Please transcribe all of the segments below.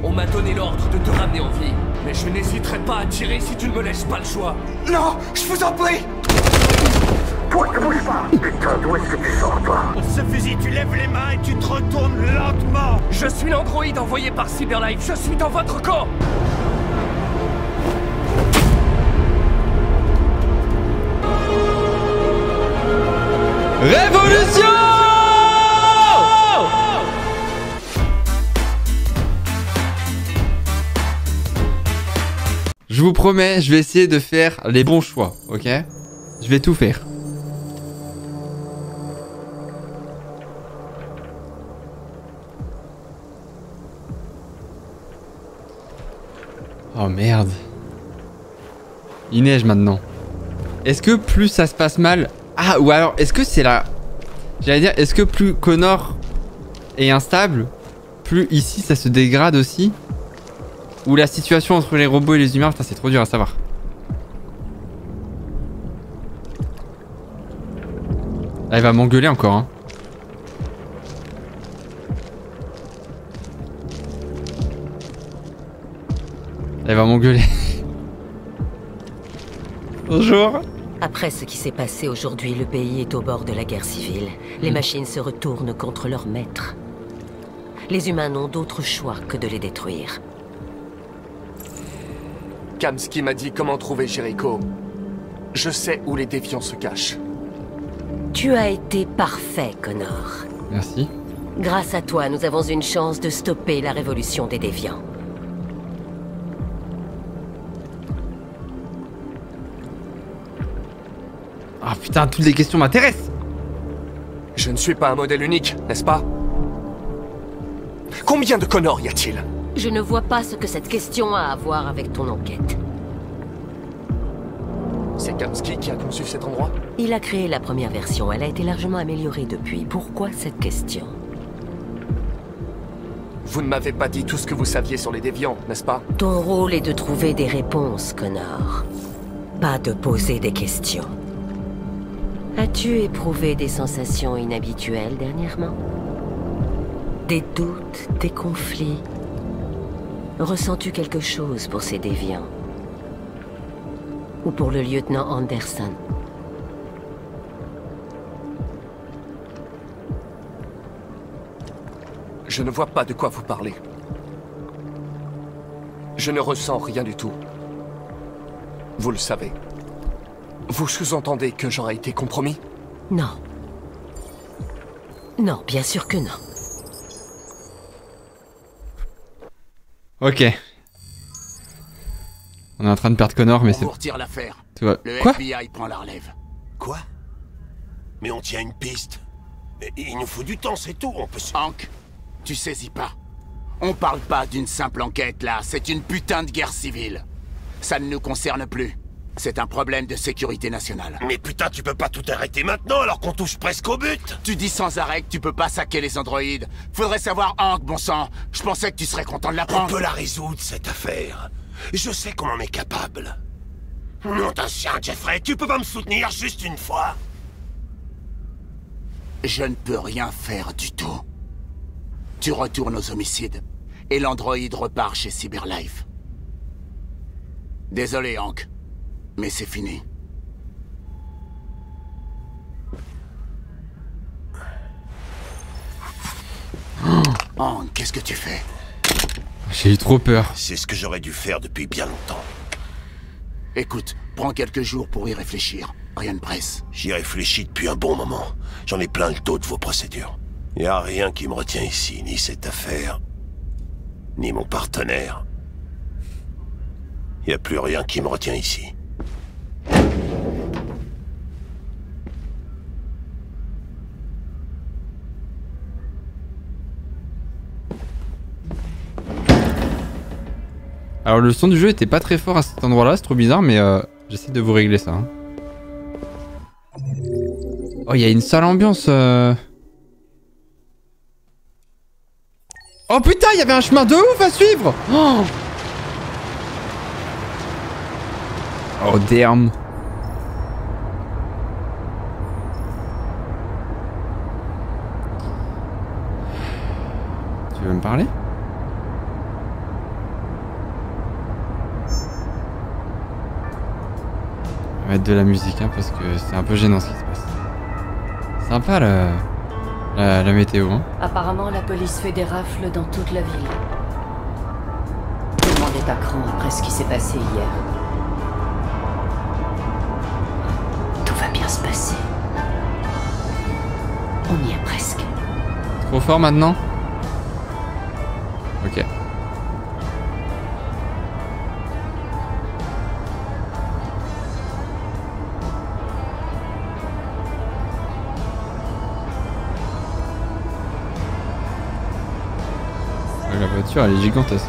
On m'a donné l'ordre de te ramener en vie. Mais je n'hésiterai pas à tirer si tu ne me laisses pas le choix. Non, je vous en prie. Toi, ne bouge pas. Putain, d'où est-ce que tu sors, toi? Pour ce fusil, tu lèves les mains et tu te retournes lentement. Je suis l'androïde envoyé par Cyberlife. Je suis dans votre camp. Révolution! Je vous promets, je vais essayer de faire les bons choix, ok? Je vais tout faire. Oh merde. Il neige maintenant. Est-ce que plus ça se passe mal... Ah, ou alors, est-ce que c'est la... J'allais dire, est-ce que plus Connor est instable, plus ici ça se dégrade aussi? Ou la situation entre les robots et les humains, putain, c'est trop dur à savoir. Là, elle va m'engueuler encore, hein. Elle va m'engueuler. Bonjour. Après ce qui s'est passé aujourd'hui, le pays est au bord de la guerre civile. Les machines se retournent contre leurs maîtres. Les humains n'ont d'autre choix que de les détruire. Kamski m'a dit comment trouver Jericho. Je sais où les déviants se cachent. Tu as été parfait, Connor. Merci. Grâce à toi, nous avons une chance de stopper la révolution des déviants. Ah putain, toutes les questions m'intéressent. Je ne suis pas un modèle unique, n'est-ce pas? Combien de Connor y a-t-il? Je ne vois pas ce que cette question a à voir avec ton enquête. C'est Kamski qui a conçu cet endroit? Il a créé la première version, elle a été largement améliorée depuis. Pourquoi cette question? Vous ne m'avez pas dit tout ce que vous saviez sur les déviants, n'est-ce pas? Ton rôle est de trouver des réponses, Connor. Pas de poser des questions. As-tu éprouvé des sensations inhabituelles dernièrement? Des doutes, des conflits? Ressens-tu quelque chose pour ces déviants? Ou pour le lieutenant Anderson? Je ne vois pas de quoi vous parlez. Je ne ressens rien du tout. Vous le savez. Vous sous-entendez que j'aurais été compromis? Non. Non, bien sûr que non. Ok. On est en train de perdre Connor, mais c'est... On retire l'affaire. Tu vois... Le Quoi? FBI prend la relève. Quoi? Mais on tient une piste. Il nous faut du temps, c'est tout, on peut se... Hank, tu saisis pas. On parle pas d'une simple enquête, là. C'est une putain de guerre civile. Ça ne nous concerne plus. C'est un problème de sécurité nationale. Mais putain, tu peux pas tout arrêter maintenant alors qu'on touche presque au but. Tu dis sans arrêt que tu peux pas saquer les androïdes. Faudrait savoir, Hank, bon sang. Je pensais que tu serais content de On l'apprendre. peut la résoudre, cette affaire. Je sais qu'on en est capable. Non, d'un chien, Jeffrey, tu peux pas me soutenir juste une fois? Je ne peux rien faire du tout. Tu retournes aux homicides, et l'androïde repart chez Cyberlife. Désolé, Hank, mais c'est fini. Hank, qu'est-ce que tu fais? J'ai eu trop peur. C'est ce que j'aurais dû faire depuis bien longtemps. Écoute, prends quelques jours pour y réfléchir. Rien ne presse. J'y réfléchis depuis un bon moment. J'en ai plein le dos de vos procédures. Y a rien qui me retient ici, ni cette affaire, ni mon partenaire. Y a plus rien qui me retient ici. Alors le son du jeu était pas très fort à cet endroit là, c'est trop bizarre, mais j'essaie de vous régler ça. Hein. Oh, il y a une sale ambiance. Oh putain, il y avait un chemin de ouf à suivre. Oh damn. Tu veux me parler? On va mettre de la musique hein, parce que c'est un peu gênant ce qui se passe. Sympa la météo. Hein. Apparemment, la police fait des rafles dans toute la ville. Tout le monde est à cran après ce qui s'est passé hier. Tout va bien se passer. On y est presque. Trop fort maintenant? Ok. La voiture elle est gigantesque.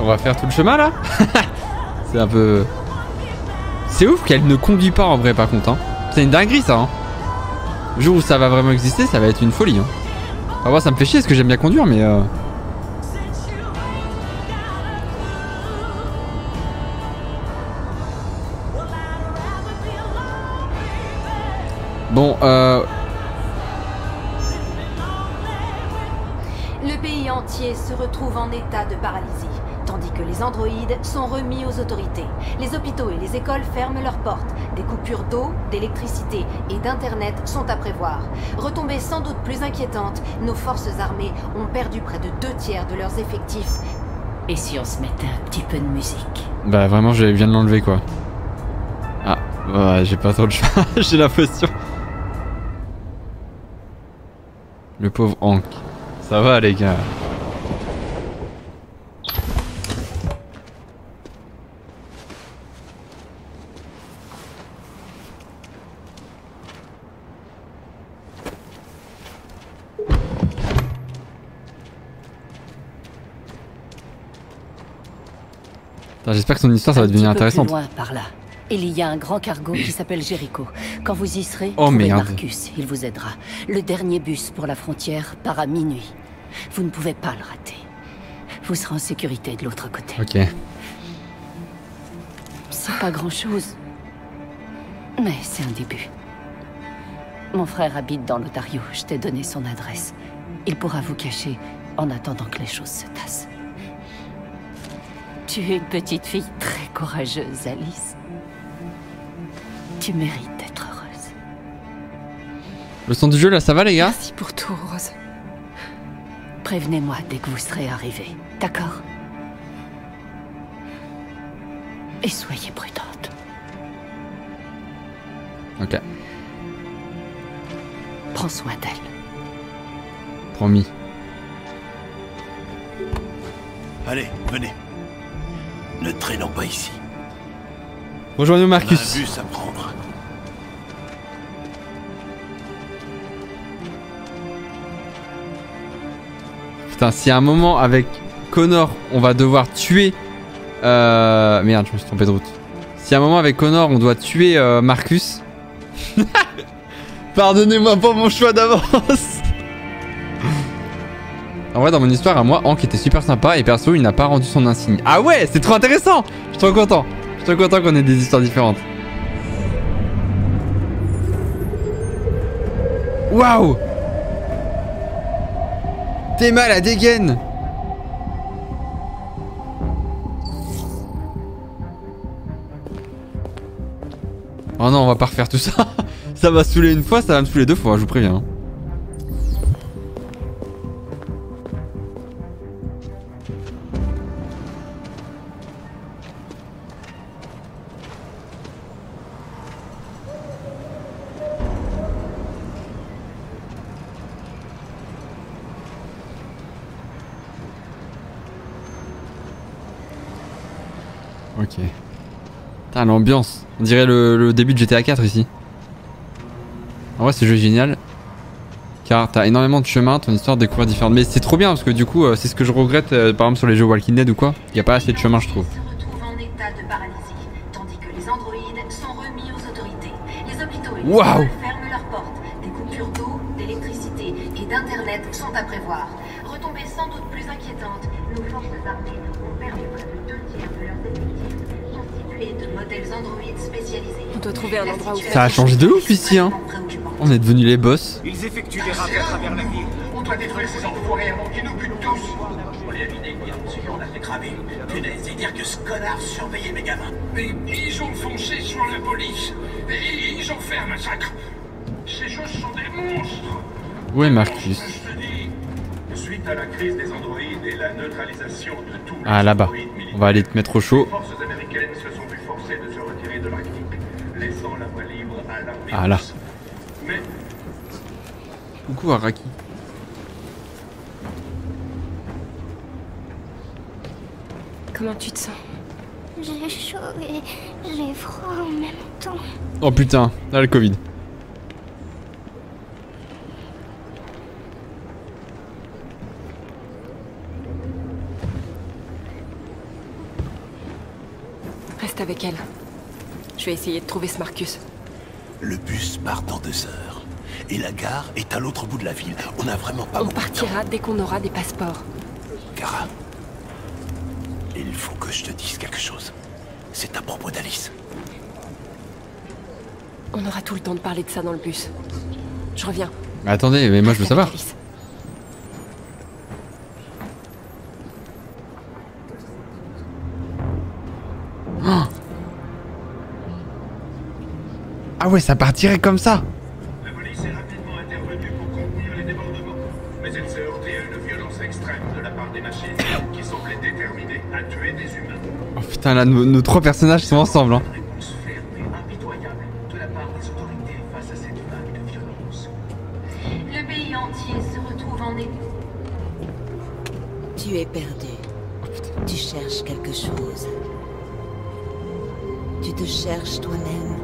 On va faire tout le chemin là. C'est un peu... C'est ouf qu'elle ne conduit pas en vrai par contre. Hein. C'est une dinguerie ça. Hein. Le jour où ça va vraiment exister, ça va être une folie. Hein. Enfin, moi ça me fait chier parce que j'aime bien conduire mais... Bon, Le pays entier se retrouve en état de paralysie, tandis que les androïdes sont remis aux autorités. Les hôpitaux et les écoles ferment leurs portes. Des coupures d'eau, d'électricité et d'internet sont à prévoir. Retombées sans doute plus inquiétantes, nos forces armées ont perdu près de 2/3 de leurs effectifs. Et si on se mettait un petit peu de musique? Bah vraiment je viens de l'enlever quoi. Ah, ouais, j'ai pas trop de choix, j'ai l'impression. Le pauvre Hank. Ça va les gars. J'espère que son histoire ça va devenir intéressante. Plus loin par là. Il y a un grand cargo qui s'appelle Jericho. Quand vous y serez, oh trouvez merde. Marcus, il vous aidera. Le dernier bus pour la frontière part à minuit. Vous ne pouvez pas le rater. Vous serez en sécurité de l'autre côté. Ok. C'est pas grand-chose. Mais c'est un début. Mon frère habite dans l'Ontario. Je t'ai donné son adresse. Il pourra vous cacher en attendant que les choses se tassent. Tu es une petite fille très courageuse, Alice. Tu mérites d'être heureuse. Le son du jeu là, ça va les gars? Merci pour tout, Rose. Prévenez-moi dès que vous serez arrivés, d'accord? Et soyez prudente. Ok. Prends soin d'elle. Promis. Allez, venez. Ne traînons pas ici. Rejoignons On a Marcus. un bus à prendre. Putain, si à un moment avec Connor on va devoir tuer... Merde, je me suis trompé de route. Si à un moment avec Connor on doit tuer Marcus... Pardonnez-moi pour mon choix d'avance. En vrai dans mon histoire à moi, Hank était super sympa et perso il n'a pas rendu son insigne. Ah ouais, c'est trop intéressant. Je suis trop content. Je suis trop content qu'on ait des histoires différentes. Waouh. T'es mal à dégaine. Oh non, on va pas refaire tout ça. Ça va saouler une fois, ça va me saouler deux fois, je vous préviens. Ok. Putain, l'ambiance. On dirait le début de GTA 4 ici. En vrai, ce jeu est génial. Car t'as énormément de chemins, ton histoire de découvrir différentes. Mais c'est trop bien parce que du coup, c'est ce que je regrette par exemple sur les jeux Walking Dead ou quoi. Il n'y a pas assez de chemin, je trouve. Se retrouvent en état de paralysie, tandis que les androïdes sont remis aux autorités. Les hôpitaux et les Waouh. écoles ferment leurs portes. Des coupures d'eau, d'électricité et d'internet sont à prévoir. Retombées sans doute plus inquiétantes, nos forces armées ont perdu près de 2/3 de leurs effectifs, constitués de modèles des androïdes spécialisés. On doit trouver un endroit où... Ça a changé de ouf ici, hein. On est devenus les boss. Ils effectuent des rafles à travers la ville. On doit détruire ces enfoirés avant qu'ils nous butent tous. On les a vidés, on l'a fait cramer. Punaise, et dire que ce connard surveillait mes gamins. Mais ils ont foncé sur la police. Et ils ont fait un massacre. Ces choses sont des monstres. Où est Marcus? Je te dis, suite à la crise des androïdes et la neutralisation de tous les Ah, là-bas. androïdes militaires, On va aller te mettre au chaud. les forces américaines se sont vues forcées de se retirer de l'Arctique, laissant la voie libre à l'armée Ah, là. russe. Mais Coucou Araki. Comment tu te sens? J'ai chaud et j'ai froid en même temps. Oh putain, là le Covid. Reste avec elle. Je vais essayer de trouver ce Marcus. Le bus part dans 2 heures. Et la gare est à l'autre bout de la ville. On n'a vraiment pas On beaucoup de temps. partira dès qu'on aura des passeports. Kara, il faut que je te dise quelque chose. C'est à propos d'Alice. On aura tout le temps de parler de ça dans le bus. Je reviens. Mais attendez, mais moi je veux savoir. Alice. Oh. Ah ouais, ça partirait comme ça. la police est rapidement intervenue pour contenir les débordements. Mais elle s'est heurtée à une violence extrême de la part des machines qui semblaient déterminées à tuer des humains. Oh putain, là nos 3 personnages sont ensemble, hein. Une réponse ferme et impitoyable de la part des autorités face à cette vague de violence. Le pays entier se retrouve en état. Tu es perdu. Tu cherches quelque chose. Tu te cherches toi-même.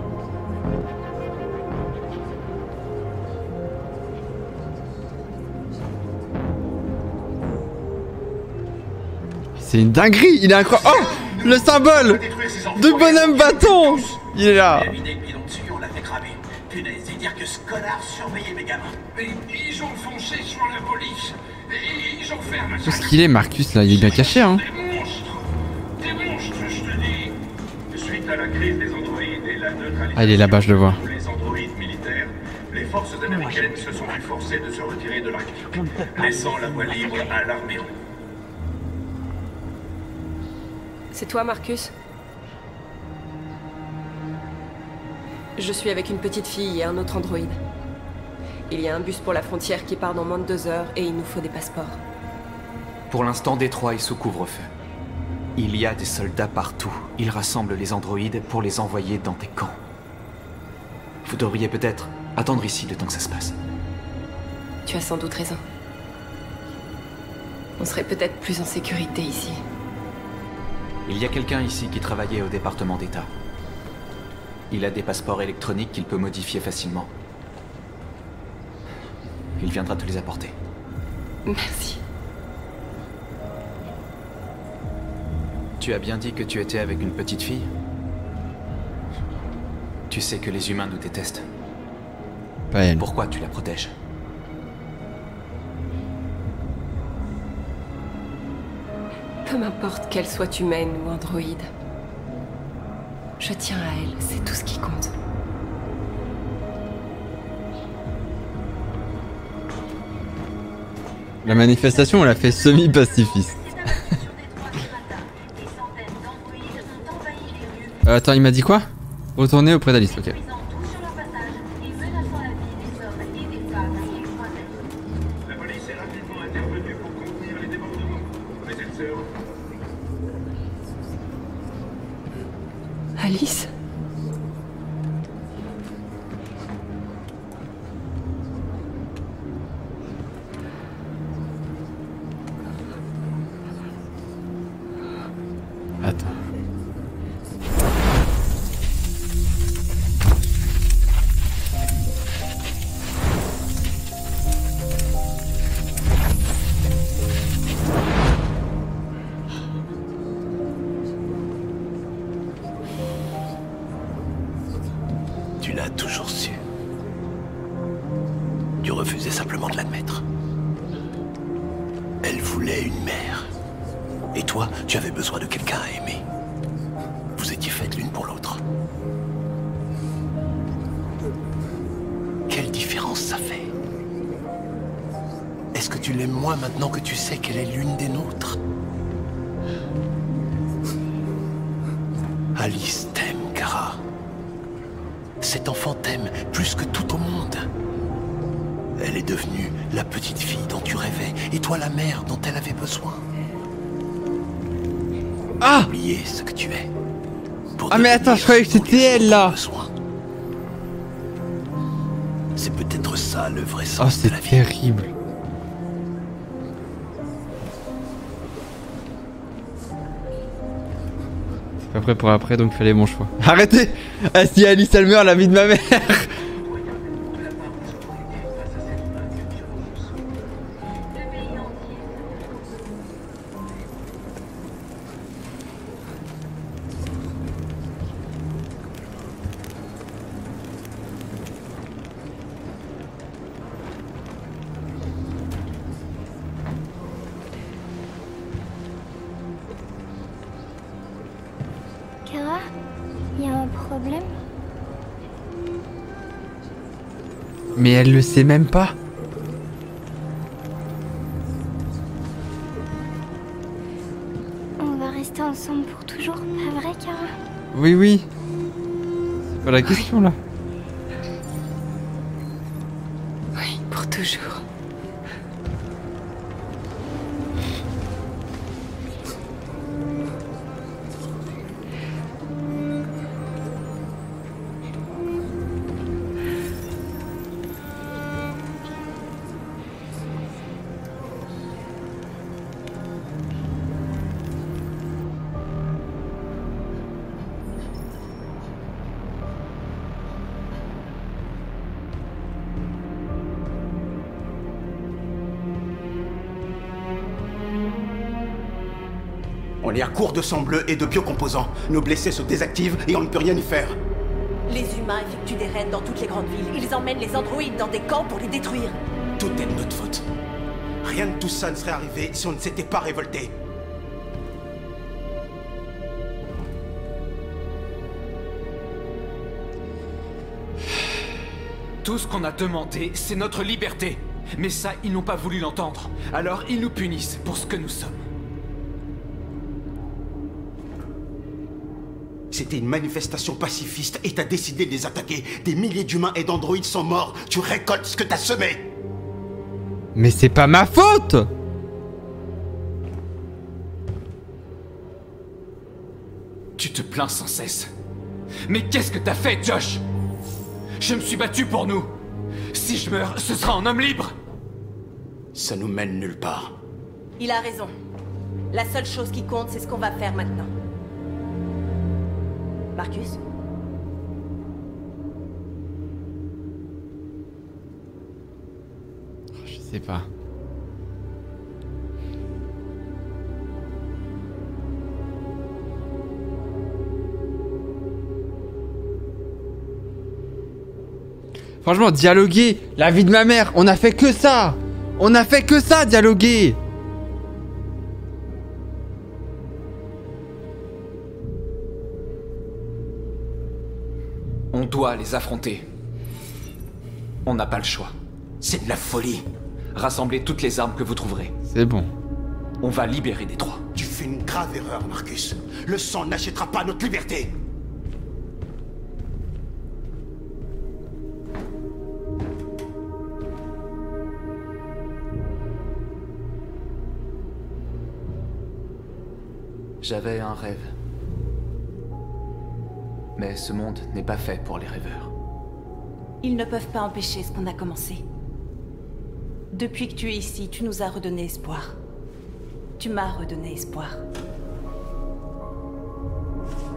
C'est une dinguerie, il est incroyable. Oh, le symbole de bonhomme bâton. Il est là. On a vidé le bidon dessus, on l'a fait cramer. Punaise, et dire que ce connard surveillait mes gamins. Mais ils ont foncé sur la police. Et ils ont fait un Où massacre. est-ce qu'il est Marcus là? Il est bien caché, hein. Des monstres, je te dis. Suite à la crise des androïdes et la neutralisation Ah, il est là-bas, je le vois. de tous les androïdes militaires, les forces américaines se sont vues forcées de se retirer de l'Arctique, laissant la voie libre à l'armée russe. C'est toi, Marcus? Je suis avec une petite fille et un autre androïde. Il y a un bus pour la frontière qui part dans moins de 2 heures et il nous faut des passeports. Pour l'instant, Détroit est sous couvre-feu. Il y a des soldats partout. Ils rassemblent les androïdes pour les envoyer dans des camps. Vous devriez peut-être attendre ici le temps que ça se passe. Tu as sans doute raison. On serait peut-être plus en sécurité ici. Il y a quelqu'un ici qui travaillait au département d'État. Il a des passeports électroniques qu'il peut modifier facilement. Il viendra te les apporter. Merci. Tu as bien dit que tu étais avec une petite fille? Tu sais que les humains nous détestent. Pas elle. Pourquoi tu la protèges? Peu m'importe qu'elle soit humaine ou androïde. Je tiens à elle, c'est tout ce qui compte. La manifestation, on l'a fait semi-pacifiste. Attends, il m'a dit quoi? Retourner auprès d'Alice, ok. La police est rapidement intervenue pour contenir les débordements, mais elle s'est heurtée. Alice? Attends. Tu l'as toujours su. Tu refusais simplement de l'admettre. Elle voulait une mère. Et toi, tu avais besoin de quelqu'un à aimer. vous étiez faites l'une pour l'autre. Quelle différence ça fait? Est-ce que tu l'aimes moins maintenant que tu sais qu'elle est l'une des nôtres? Alice t'aime, Kara. Cet enfant t'aime plus que tout au monde. Elle est devenue la petite fille dont tu rêvais, et toi la mère dont elle avait besoin. Ah! Oubliez ce que tu es. Ah mais attends, je croyais que c'était elle là. C'est peut-être ça le vrai sens de la vie. Terrible. C'est pas prêt pour après, donc fallait mon choix. Arrêtez! Ah si Alice elle meurt, la vie de ma mère! Kara, y a un problème? Mais elle le sait même pas. On va rester ensemble pour toujours, pas vrai, Kara? Oui, oui. C'est pas la question là. Oui, pour toujours. On est à court de sang bleu et de biocomposants. Nos blessés se désactivent et on ne peut rien y faire. Les humains effectuent des raids dans toutes les grandes villes. Ils emmènent les androïdes dans des camps pour les détruire. Tout est de notre faute. Rien de tout ça ne serait arrivé si on ne s'était pas révolté. Tout ce qu'on a demandé, c'est notre liberté. Mais ça, ils n'ont pas voulu l'entendre. Alors, ils nous punissent pour ce que nous sommes. C'était une manifestation pacifiste et t'as décidé de les attaquer. Des milliers d'humains et d'androïdes sont morts. Tu récoltes ce que t'as semé. Mais c'est pas ma faute! Tu te plains sans cesse. Mais qu'est-ce que t'as fait, Josh? Je me suis battu pour nous. Si je meurs, ce sera en homme libre. Ça nous mène nulle part. Il a raison. La seule chose qui compte, c'est ce qu'on va faire maintenant. Marcus? Je sais pas. Franchement, dialoguer, la vie de ma mère, on a fait que ça! On a fait que ça, dialoguer! On doit les affronter. On n'a pas le choix. C'est de la folie. Rassemblez toutes les armes que vous trouverez. C'est bon. On va libérer Détroit. Tu fais une grave erreur, Marcus. Le sang n'achètera pas notre liberté. J'avais un rêve. Mais ce monde n'est pas fait pour les rêveurs. Ils ne peuvent pas empêcher ce qu'on a commencé. Depuis que tu es ici, tu nous as redonné espoir. Tu m'as redonné espoir.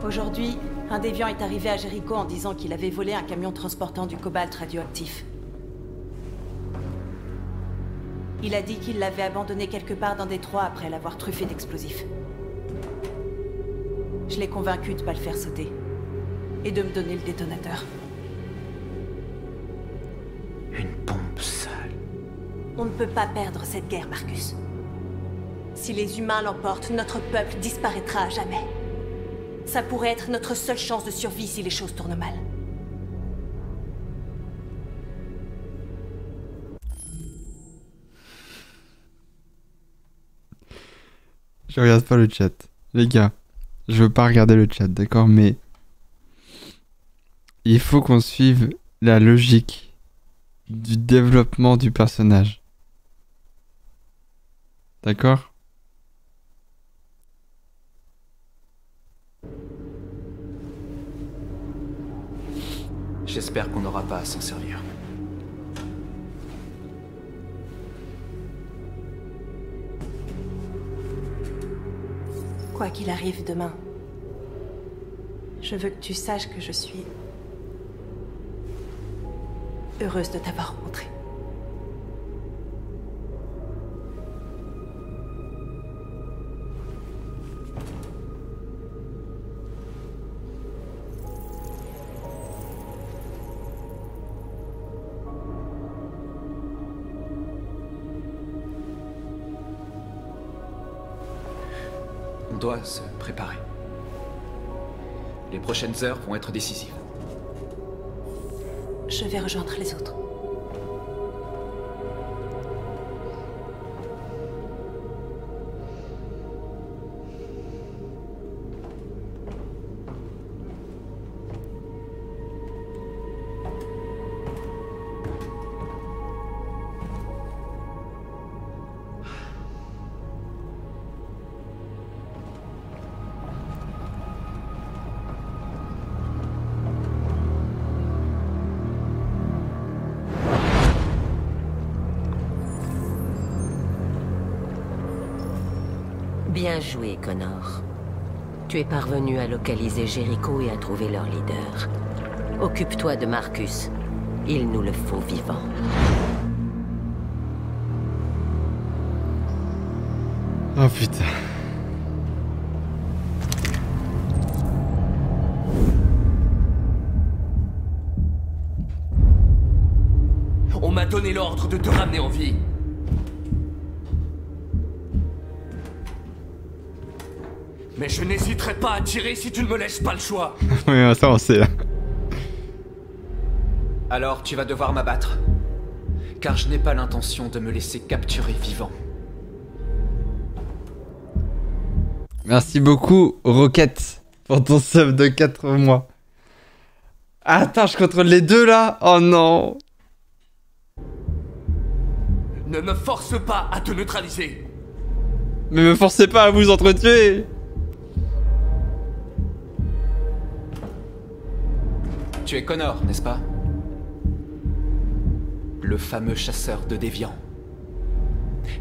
Aujourd'hui, un déviant est arrivé à Jéricho en disant qu'il avait volé un camion transportant du cobalt radioactif. Il a dit qu'il l'avait abandonné quelque part dans Détroit après l'avoir truffé d'explosifs. Je l'ai convaincu de ne pas le faire sauter. Et de me donner le détonateur. Une bombe sale. On ne peut pas perdre cette guerre, Marcus. Si les humains l'emportent, notre peuple disparaîtra à jamais. Ça pourrait être notre seule chance de survie si les choses tournent mal. Je regarde pas le chat. Les gars, je veux pas regarder le chat, d'accord, mais il faut qu'on suive la logique du développement du personnage. D'accord? J'espère qu'on n'aura pas à s'en servir. Quoi qu'il arrive demain, je veux que tu saches que je suis heureuse de t'avoir rencontré. On doit se préparer. Les prochaines heures vont être décisives. Je vais rejoindre les autres. Bien joué, Connor. Tu es parvenu à localiser Jericho et à trouver leur leader. Occupe-toi de Marcus. Il nous le faut vivant. Oh putain. On m'a donné l'ordre de te ramener en vie. Mais je n'hésiterai pas à tirer si tu ne me laisses pas le choix. Oui, ça on sait. Alors tu vas devoir m'abattre. Car je n'ai pas l'intention de me laisser capturer vivant. Merci beaucoup, Rocket, pour ton sub de 4 mois. Attends, je contrôle les deux là? Oh non. Ne me force pas à te neutraliser. Mais me forcez pas à vous entretuer. Tu es Connor, n'est-ce pas? Le fameux chasseur de déviants.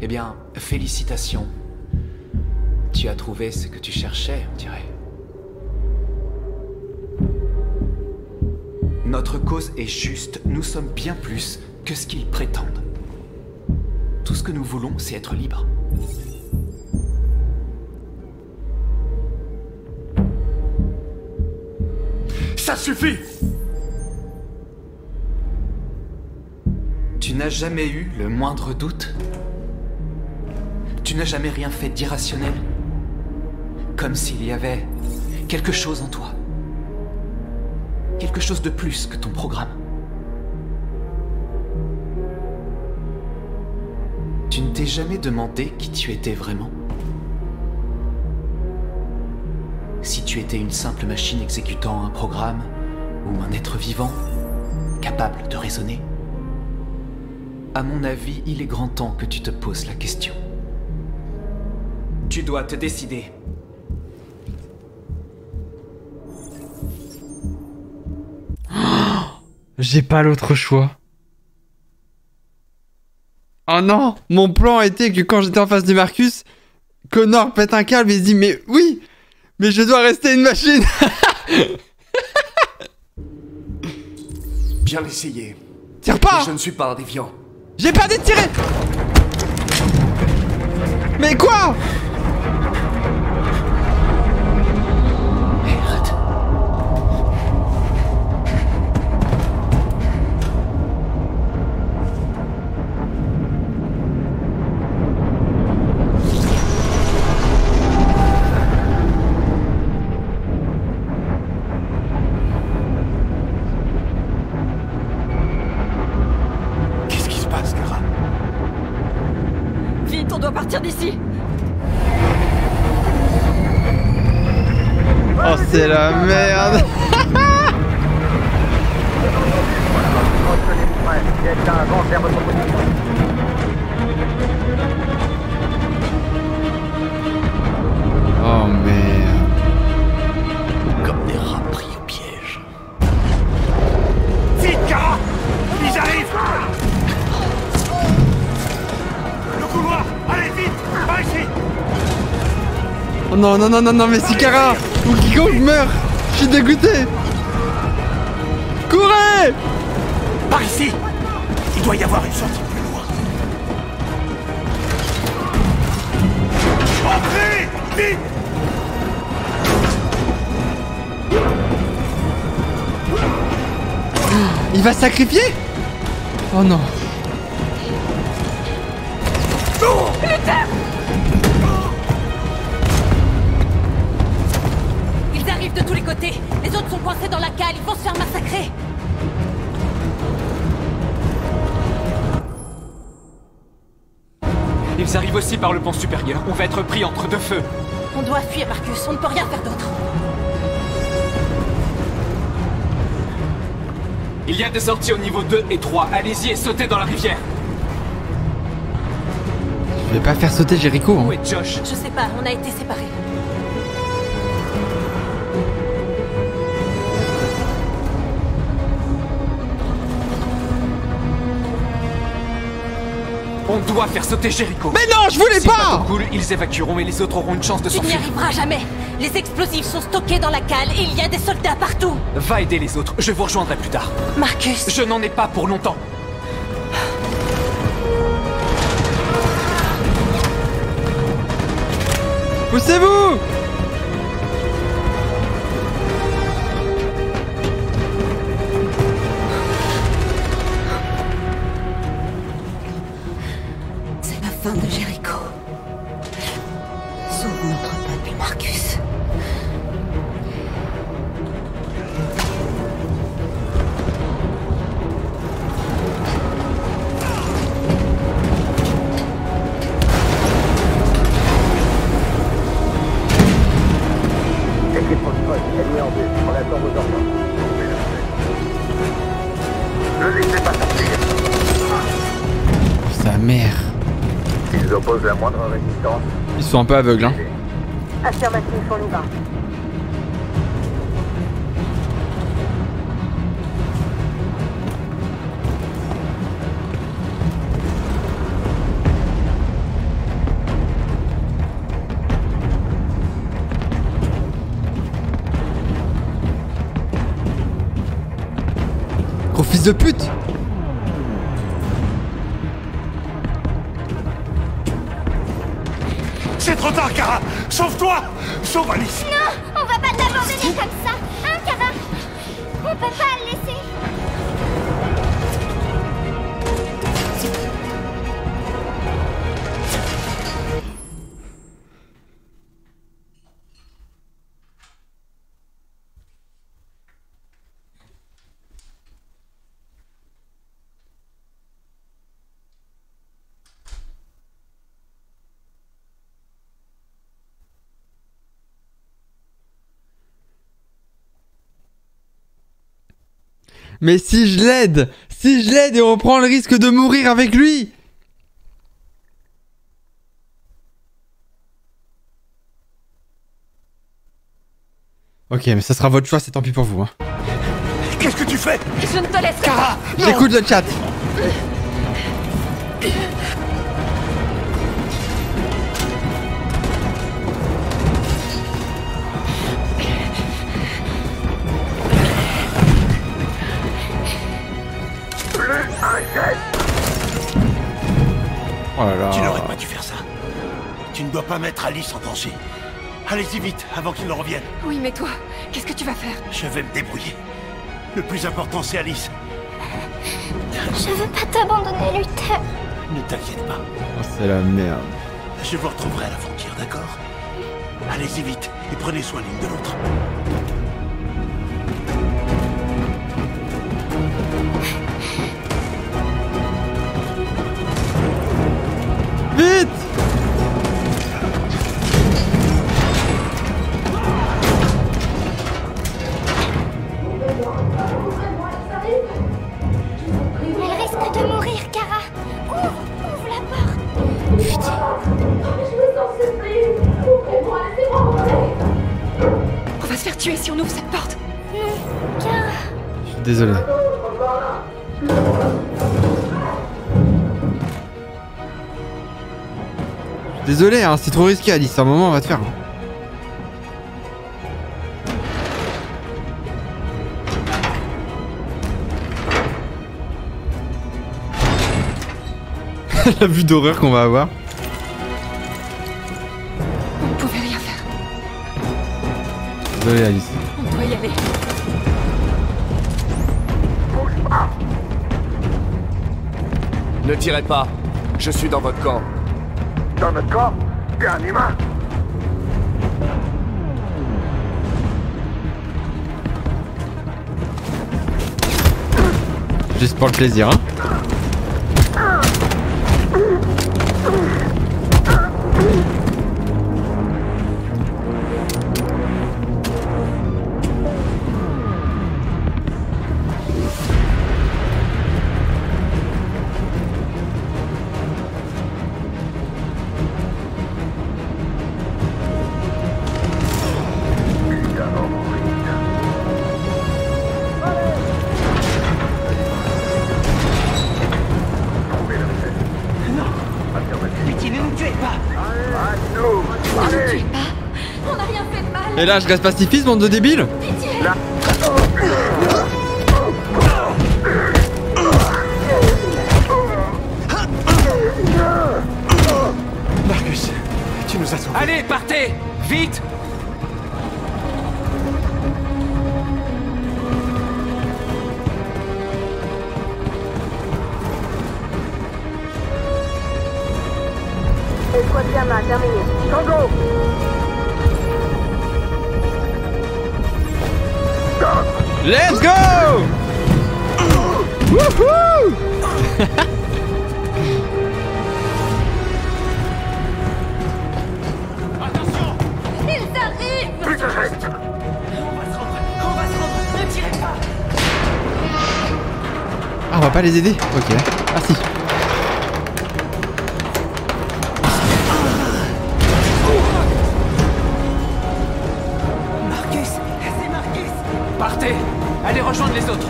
Eh bien, félicitations. Tu as trouvé ce que tu cherchais, on dirait. Notre cause est juste, nous sommes bien plus que ce qu'ils prétendent. Tout ce que nous voulons, c'est être libres. Ça suffit! Tu n'as jamais eu le moindre doute? Tu n'as jamais rien fait d'irrationnel? Comme s'il y avait quelque chose en toi. Quelque chose de plus que ton programme. Tu ne t'es jamais demandé qui tu étais vraiment? Si tu étais une simple machine exécutant un programme, ou un être vivant, capable de raisonner? À mon avis, il est grand temps que tu te poses la question. Tu dois te décider. J'ai pas l'autre choix. Oh non, mon plan était que quand j'étais en face de Marcus, Connor pète un câble et se dit mais oui, mais je dois rester une machine. Bien essayé. Tire pas. Mais je ne suis pas un déviant. J'ai pas dit de tirer. Mais quoi? sortir d'ici. Oh, c'est la merde. Oh merde. Comme des rats pris au piège. Vite, Kara! Ils arrivent! Le couloir! Allez, vite! Par ici! Oh non, non, non, non, non, mais si Kara ou quiconque meurt, je suis dégoûté. Courez! Par ici! Il doit y avoir une sortie plus loin. Entrez! Vite! Il va se sacrifier? Oh non. Ils arrivent de tous les côtés. Les autres sont coincés dans la cale. Ils vont se faire massacrer. Ils arrivent aussi par le pont supérieur. On va être pris entre deux feux. On doit fuir, Marcus. On ne peut rien faire d'autre. Il y a des sorties au niveau 2 et 3. Allez-y et sautez dans la rivière. Je vais pas faire sauter Jericho. Où Hein. est Josh? Je sais pas. On a été séparés. On doit faire sauter Jericho. Mais non, je voulais Si pas. cool, ils évacueront et les autres auront une chance de Tu n'y s'enfuir. arriveras jamais. Les explosifs sont stockés dans la cale et il y a des soldats partout. Va aider les autres. Je vous rejoindrai plus tard. Marcus. Je n'en ai pas pour longtemps. Poussez-vous! C'est la fin de Jericho. Sauve notre peuple, Marcus. Équipe post-post, ennemi en vue. On attend vos ordres. Ne laissez pas sortir. Sa mère. S'ils opposent la moindre résistance, Ils sont un peu aveugles, hein. Affirmatif, on y va. Gros fils de pute! c'est trop tard, Kara! Sauve-toi! Sauve Alice! Non, on va pas l'abandonner comme ça, hein, Kara? On peut pas le laisser. Mais si je l'aide! Si je l'aide et on prend le risque de mourir avec lui! Ok, mais ça sera votre choix, c'est tant pis pour vous. Hein. Qu'est-ce que tu fais? Je ne te laisse pas. Kara! Non! J'écoute le chat! Oh là là. Tu n'aurais pas dû faire ça. Tu ne dois pas mettre Alice en danger. Allez-y vite, avant qu'il ne revienne. Oui, mais toi, qu'est-ce que tu vas faire? Je vais me débrouiller. Le plus important, c'est Alice. Je veux pas t'abandonner, Luther. Ne t'inquiète pas. Oh, c'est la merde. Je vous retrouverai à la frontière, d'accord? Allez-y vite et prenez soin l'une de l'autre. Vite! cette porte. Je suis désolé. Désolé, hein, c'est trop risqué, Alice. À un moment, on va te faire. La vue d'horreur qu'on va avoir. On ne pouvait rien faire. Désolé, Alice. On doit y aller. Ne tirez pas. Je suis dans votre camp. Dans notre camp? T'es un humain? Juste pour le plaisir, hein. Et là, je reste pacifiste, bande de débiles. Marcus, tu nous as sauvés. Allez, partez! Vite! Escouade Gamma terminée. Tango! Let's go! Wouhou! Attention! Ils arrivent! Plus de reste! On va se rendre! Ne tirez pas! Ah, on va pas les aider? Ok, merci. Marcus! C'est Marcus! Partez! Allez rejoindre les autres!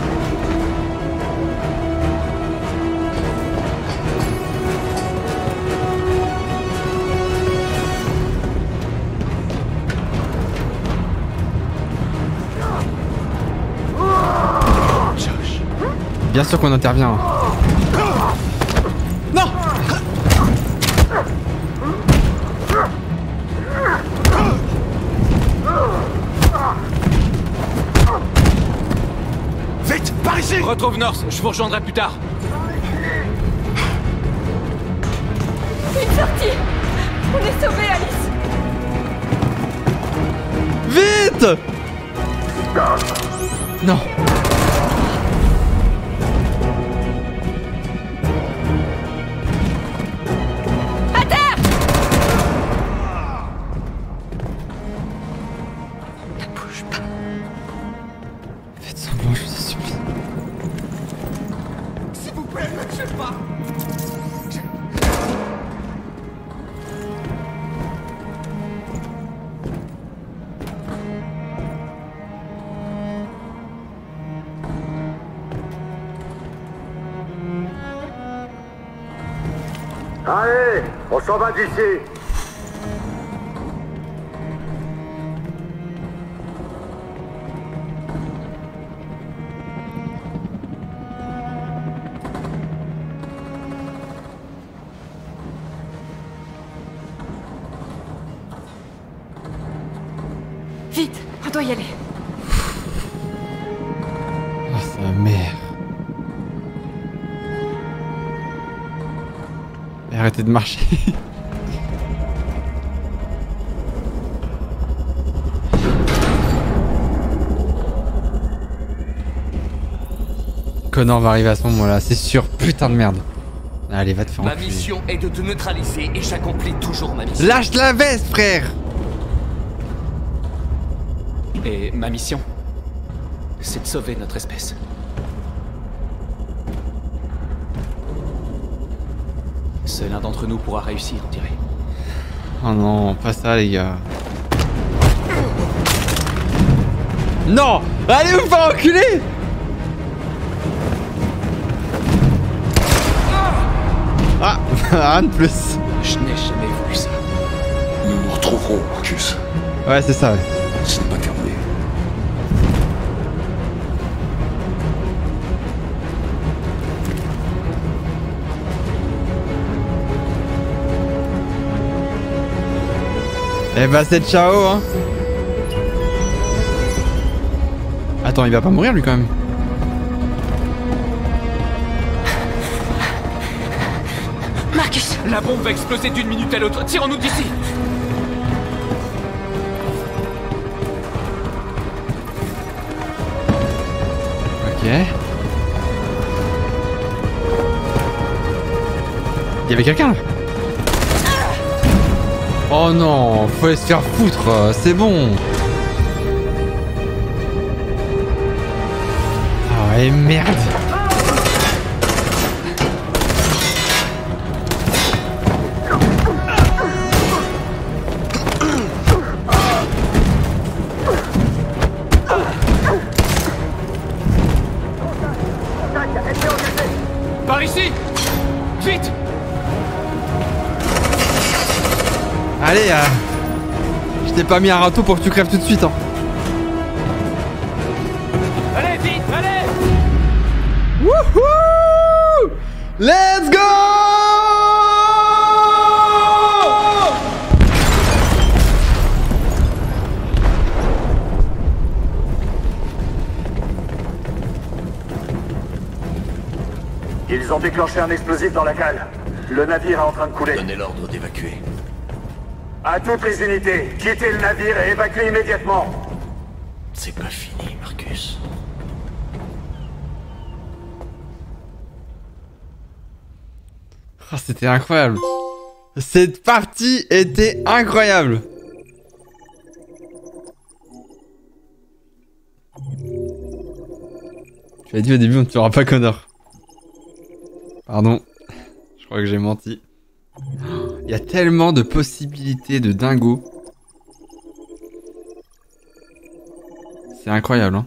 Josh. Bien sûr qu'on intervient. Non! Vite, par ici! Retrouve North, je vous rejoindrai plus tard. Une sortie! On est sauvés, Alice! Vite! Non. À terre! Ne bouge pas. Faites semblant, je vous en supplie. S'il vous plaît, ne tuez pas! Allez, on s'en va d'ici. Vite, on doit y aller. Oh, sa mère. Mais arrêtez de marcher. Connor va arriver à ce moment-là, c'est sûr. Putain de merde. Allez, va te faire Ma enculer. mission est de te neutraliser et j'accomplis toujours ma mission. Lâche la veste, frère! Et ma mission, c'est de sauver notre espèce. Seul un d'entre nous pourra réussir, on dirait. Oh non, pas ça, les gars. Non! Allez vous faire enculer! Ah! Rien de plus. Je n'ai jamais voulu ça. Nous nous retrouverons, Marcus. Ouais, c'est ça, ouais. Ce n'est pas terminé. Eh bah c'est ciao hein. Attends, il va pas mourir lui quand même. Marcus! La bombe va exploser d'une minute à l'autre. Tirons-nous d'ici. Ok. Il y avait quelqu'un là? Oh non, faut aller se faire foutre, c'est bon. Ah ouais, merde. Par ici! Vite! Allez, je t'ai pas mis un râteau pour que tu crèves tout de suite, hein. Allez, vite, allez! Wouhou! Let's go! Ils ont déclenché un explosif dans la cale. Le navire est en train de couler. Donnez l'ordre d'évacuer. À toutes les unités, quittez le navire et évacuez immédiatement. C'est pas fini, Marcus. Oh, c'était incroyable. Cette partie était incroyable. Tu as dit au début on ne tuera pas Connor. Pardon. Je crois que j'ai menti. Il y a tellement de possibilités de dingo. C'est incroyable, hein.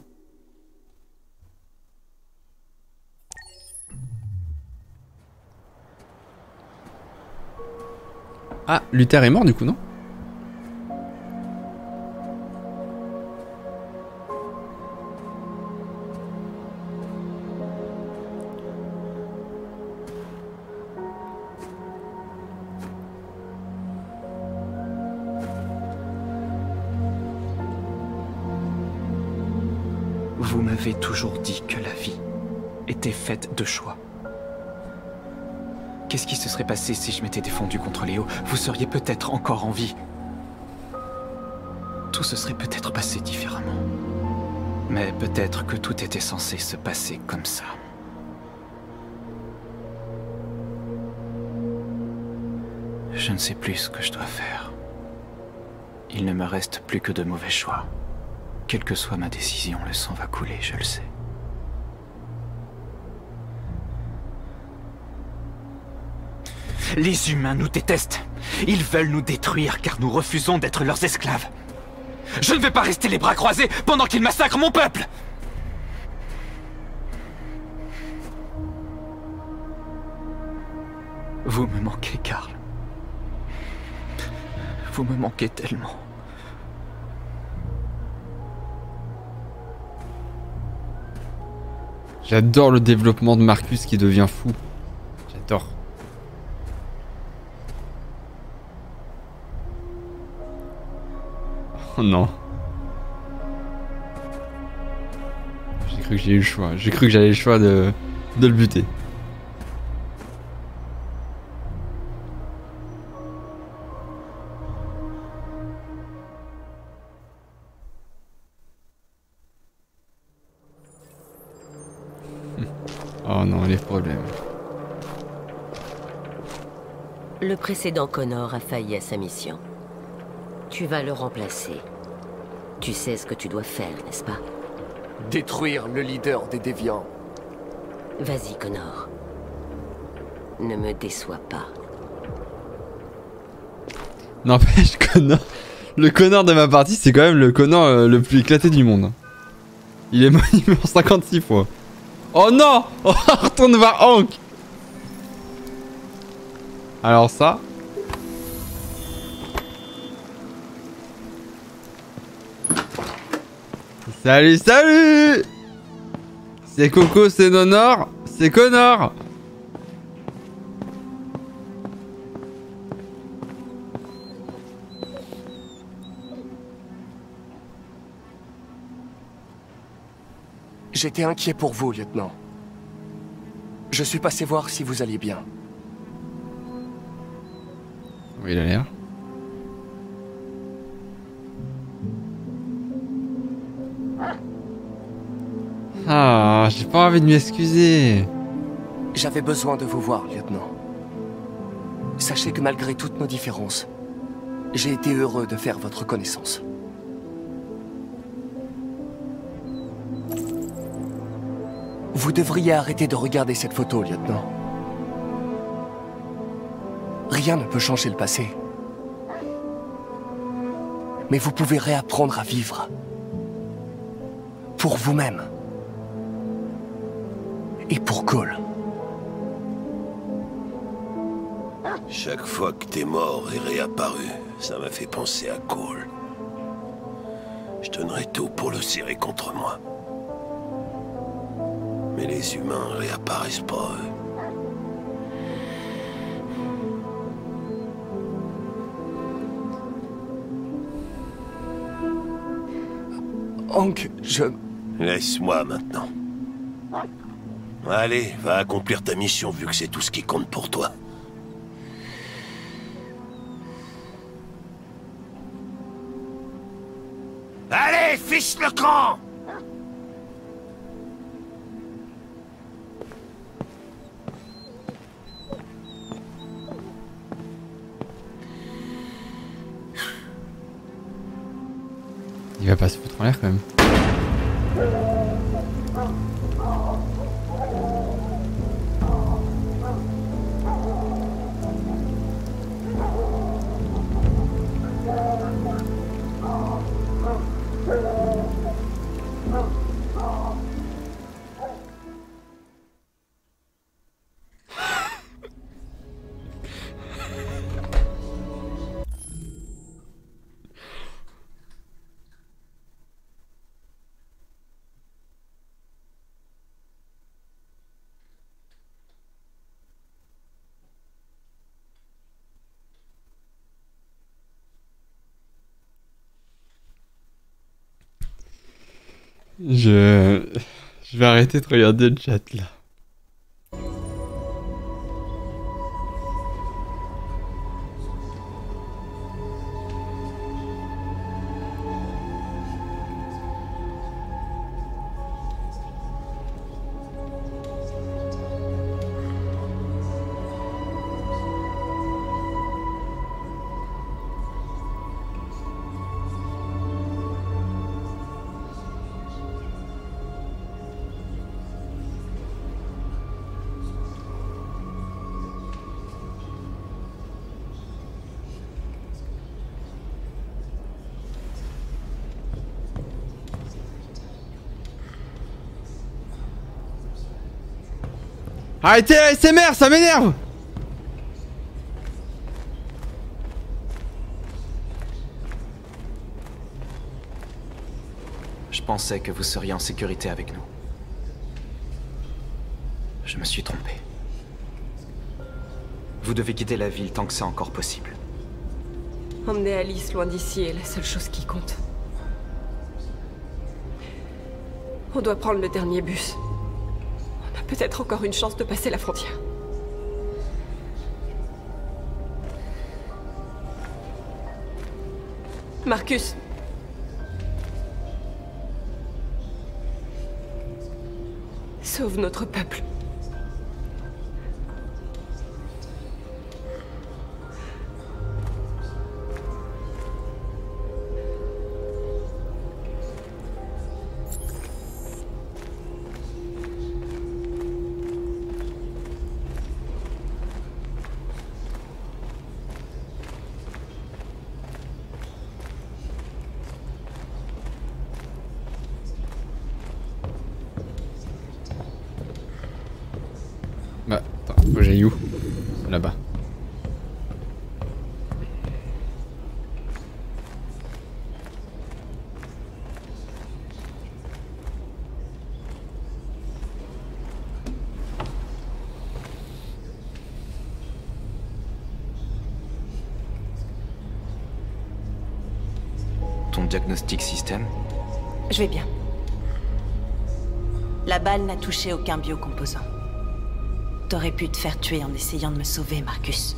Ah, Luther est mort du coup, non? Vous m'avez toujours dit que la vie était faite de choix. Qu'est-ce qui se serait passé si je m'étais défendu contre Léo? Vous seriez peut-être encore en vie. Tout se serait peut-être passé différemment. Mais peut-être que tout était censé se passer comme ça. Je ne sais plus ce que je dois faire. Il ne me reste plus que de mauvais choix. Quelle que soit ma décision, le sang va couler, je le sais. Les humains nous détestent. Ils veulent nous détruire car nous refusons d'être leurs esclaves. Je ne vais pas rester les bras croisés pendant qu'ils massacrent mon peuple. Vous me manquez, Karl. Vous me manquez tellement. J'adore le développement de Marcus qui devient fou. J'adore. Oh non. J'ai cru que j'ai eu le choix. J'ai cru que j'avais le choix de le buter. Oh non, les problèmes. Le précédent Connor a failli à sa mission. Tu vas le remplacer. Tu sais ce que tu dois faire, n'est-ce pas? Détruire le leader des déviants. Vas-y, Connor. Ne me déçois pas. N'empêche, Connor. Le Connor de ma partie, c'est quand même le Connor le plus éclaté du monde. Il est mort 56 fois. Oh non. Oh, retourne voir Hank. Alors ça. Salut, salut. C'est Coco, c'est Nonor, c'est Connor. J'étais inquiet pour vous, lieutenant. Je suis passé voir si vous alliez bien. Oui, il a l'air. Ah, j'ai pas envie de m'excuser. J'avais besoin de vous voir, lieutenant. Sachez que malgré toutes nos différences, j'ai été heureux de faire votre connaissance. Vous devriez arrêter de regarder cette photo, lieutenant. Rien ne peut changer le passé. Mais vous pouvez réapprendre à vivre. Pour vous-même. Et pour Cole. Chaque fois que t'es mort et réapparu, ça m'a fait penser à Cole. Je donnerais tout pour le serrer contre moi. Mais les humains réapparaissent pas, eux. Hank, je... Laisse-moi maintenant. Allez, va accomplir ta mission vu que c'est tout ce qui compte pour toi. Allez, fiche le camp! Il va pas se foutre en l'air quand même. Je vais arrêter de regarder le chat là. Arrêtez la SMR, ça m'énerve! Je pensais que vous seriez en sécurité avec nous. Je me suis trompé. Vous devez quitter la ville tant que c'est encore possible. Emmener Alice loin d'ici est la seule chose qui compte. On doit prendre le dernier bus. On a peut-être encore une chance de passer la frontière. Marcus. Sauve notre peuple. Bah, attends, faut que j'aille où? Là-bas. Ton diagnostic système? Je vais bien. La balle n'a touché aucun biocomposant. T'aurais pu te faire tuer en essayant de me sauver, Marcus.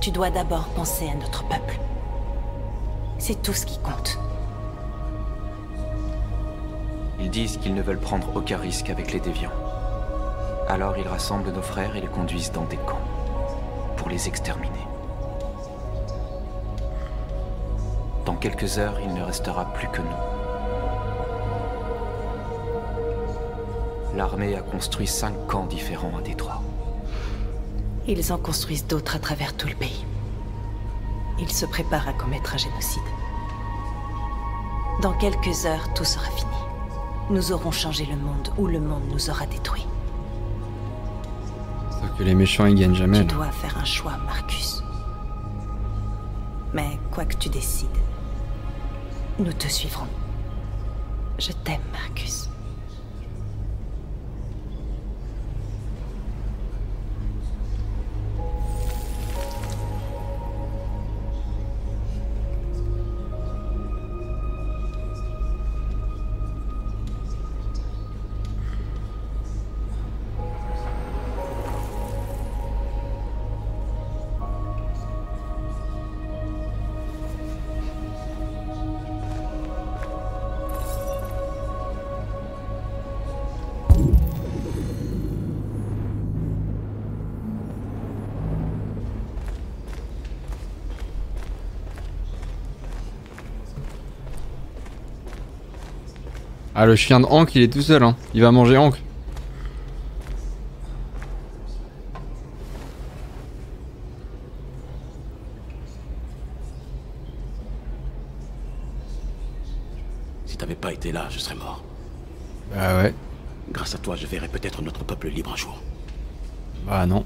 Tu dois d'abord penser à notre peuple. C'est tout ce qui compte. Ils disent qu'ils ne veulent prendre aucun risque avec les déviants. Alors ils rassemblent nos frères et les conduisent dans des camps. Pour les exterminer. Dans quelques heures, il ne restera plus que nous. L'armée a construit 5 camps différents à Détroit. Ils en construisent d'autres à travers tout le pays. Ils se préparent à commettre un génocide. Dans quelques heures, tout sera fini. Nous aurons changé le monde ou le monde nous aura détruits. Sauf que les méchants ils gagnent jamais. Tu dois faire un choix, Marcus. Mais quoi que tu décides, nous te suivrons. Je t'aime, Marcus. Ah, le chien de Hank, il est tout seul, hein. Il va manger Hank. Si t'avais pas été là, je serais mort. Bah ouais. Grâce à toi, je verrai peut-être notre peuple libre un jour. Bah non.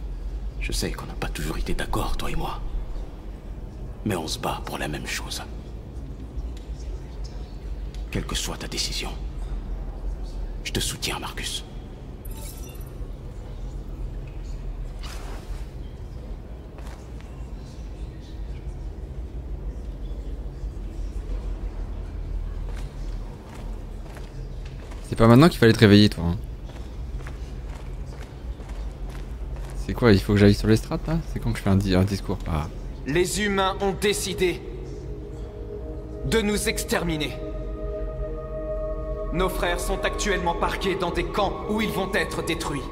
Je sais qu'on n'a pas toujours été d'accord, toi et moi. Mais on se bat pour la même chose. Quelle que soit ta décision, je te soutiens, Marcus. C'est pas maintenant qu'il fallait te réveiller, toi. Hein. C'est quoi? Il faut que j'aille sur l'estrade, là? C'est quand que je fais un discours? Ah. Les humains ont décidé de nous exterminer. Nos frères sont actuellement parqués dans des camps où ils vont être détruits.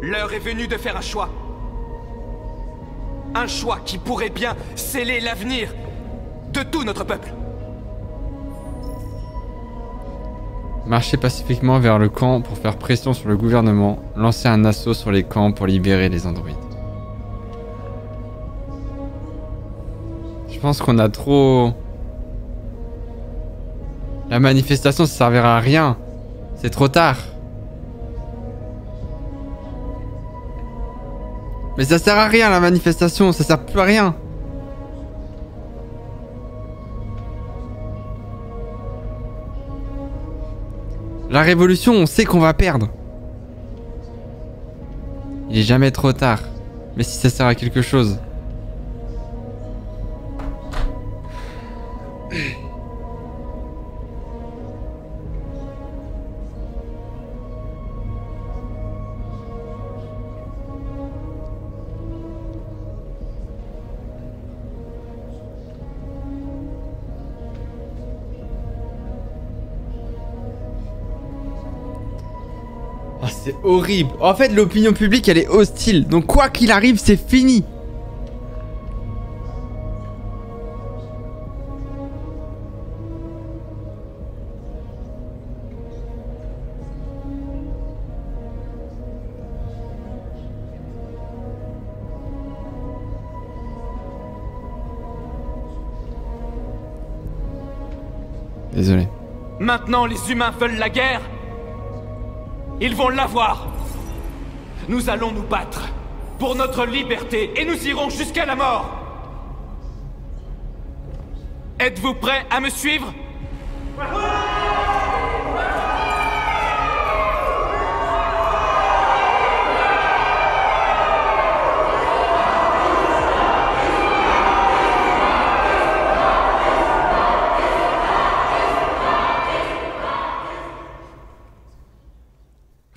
L'heure est venue de faire un choix. Un choix qui pourrait bien sceller l'avenir de tout notre peuple. Marcher pacifiquement vers le camp pour faire pression sur le gouvernement. Lancer un assaut sur les camps pour libérer les androïdes. Je pense qu'on a trop... La manifestation, ça servira à rien. C'est trop tard. Mais ça sert à rien, la manifestation. Ça sert plus à rien. La révolution, on sait qu'on va perdre. Il est jamais trop tard. Mais si ça sert à quelque chose... Oh, c'est horrible. En fait, l'opinion publique, elle est hostile. Donc quoi qu'il arrive, c'est fini. Désolé. Maintenant, les humains veulent la guerre. Ils vont l'avoir. Nous allons nous battre pour notre liberté et nous irons jusqu'à la mort. Êtes-vous prêts à me suivre?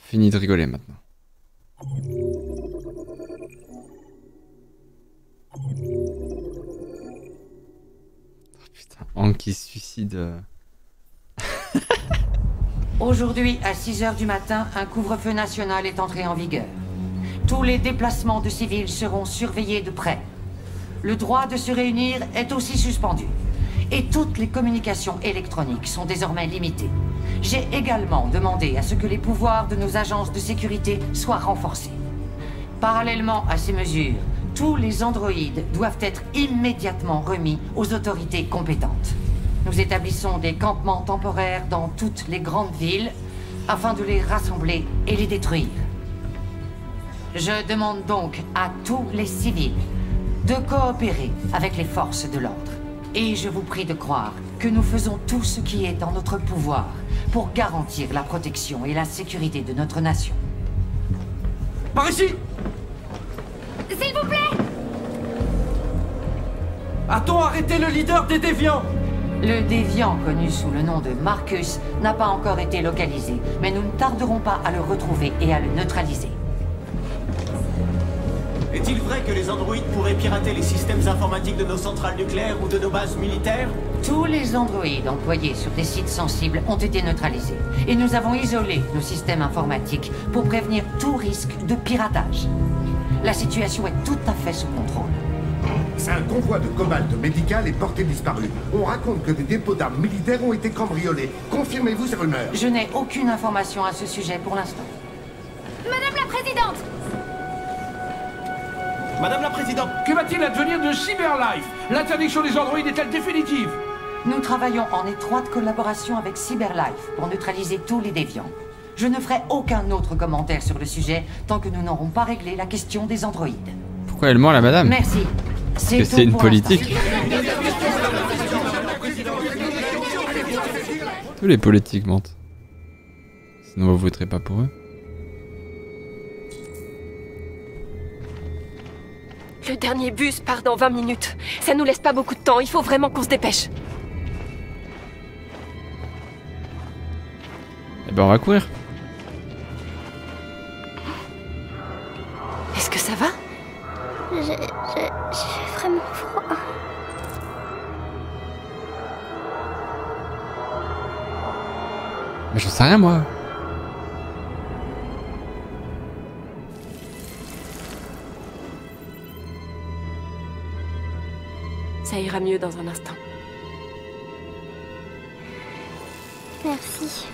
Fini de rigoler maintenant. Hank qui se suicide. Aujourd'hui, à 6 h du matin, un couvre-feu national est entré en vigueur. Tous les déplacements de civils seront surveillés de près. Le droit de se réunir est aussi suspendu. Et toutes les communications électroniques sont désormais limitées. J'ai également demandé à ce que les pouvoirs de nos agences de sécurité soient renforcés. Parallèlement à ces mesures, tous les androïdes doivent être immédiatement remis aux autorités compétentes. Nous établissons des campements temporaires dans toutes les grandes villes afin de les rassembler et les détruire. Je demande donc à tous les civils de coopérer avec les forces de l'ordre. Et je vous prie de croire que nous faisons tout ce qui est en notre pouvoir pour garantir la protection et la sécurité de notre nation. Par ici! S'il vous plaît! A-t-on arrêté le leader des déviants? Le déviant, connu sous le nom de Marcus, n'a pas encore été localisé, mais nous ne tarderons pas à le retrouver et à le neutraliser. Est-il vrai que les androïdes pourraient pirater les systèmes informatiques de nos centrales nucléaires ou de nos bases militaires? Tous les androïdes employés sur des sites sensibles ont été neutralisés. Et nous avons isolé nos systèmes informatiques pour prévenir tout risque de piratage. La situation est tout à fait sous contrôle. Un convoi de cobalt médical est porté disparu. On raconte que des dépôts d'armes militaires ont été cambriolés. Confirmez-vous ces rumeurs? Je n'ai aucune information à ce sujet pour l'instant. Madame la Présidente! Madame la Présidente, que va-t-il advenir de Cyberlife? L'interdiction des androïdes est-elle définitive? Nous travaillons en étroite collaboration avec Cyberlife pour neutraliser tous les déviants. Je ne ferai aucun autre commentaire sur le sujet tant que nous n'aurons pas réglé la question des androïdes. Pourquoi elle ment la madame? Merci. Parce que c'est une politique. Tous les politiques mentent. Sinon vous voterez pas pour eux. Le dernier bus part dans 20 minutes. Ça nous laisse pas beaucoup de temps, il faut vraiment qu'on se dépêche. Eh ben on va courir. Est-ce que ça va? J'ai vraiment froid. Mais j'en sais rien moi. Ça ira mieux dans un instant. Merci.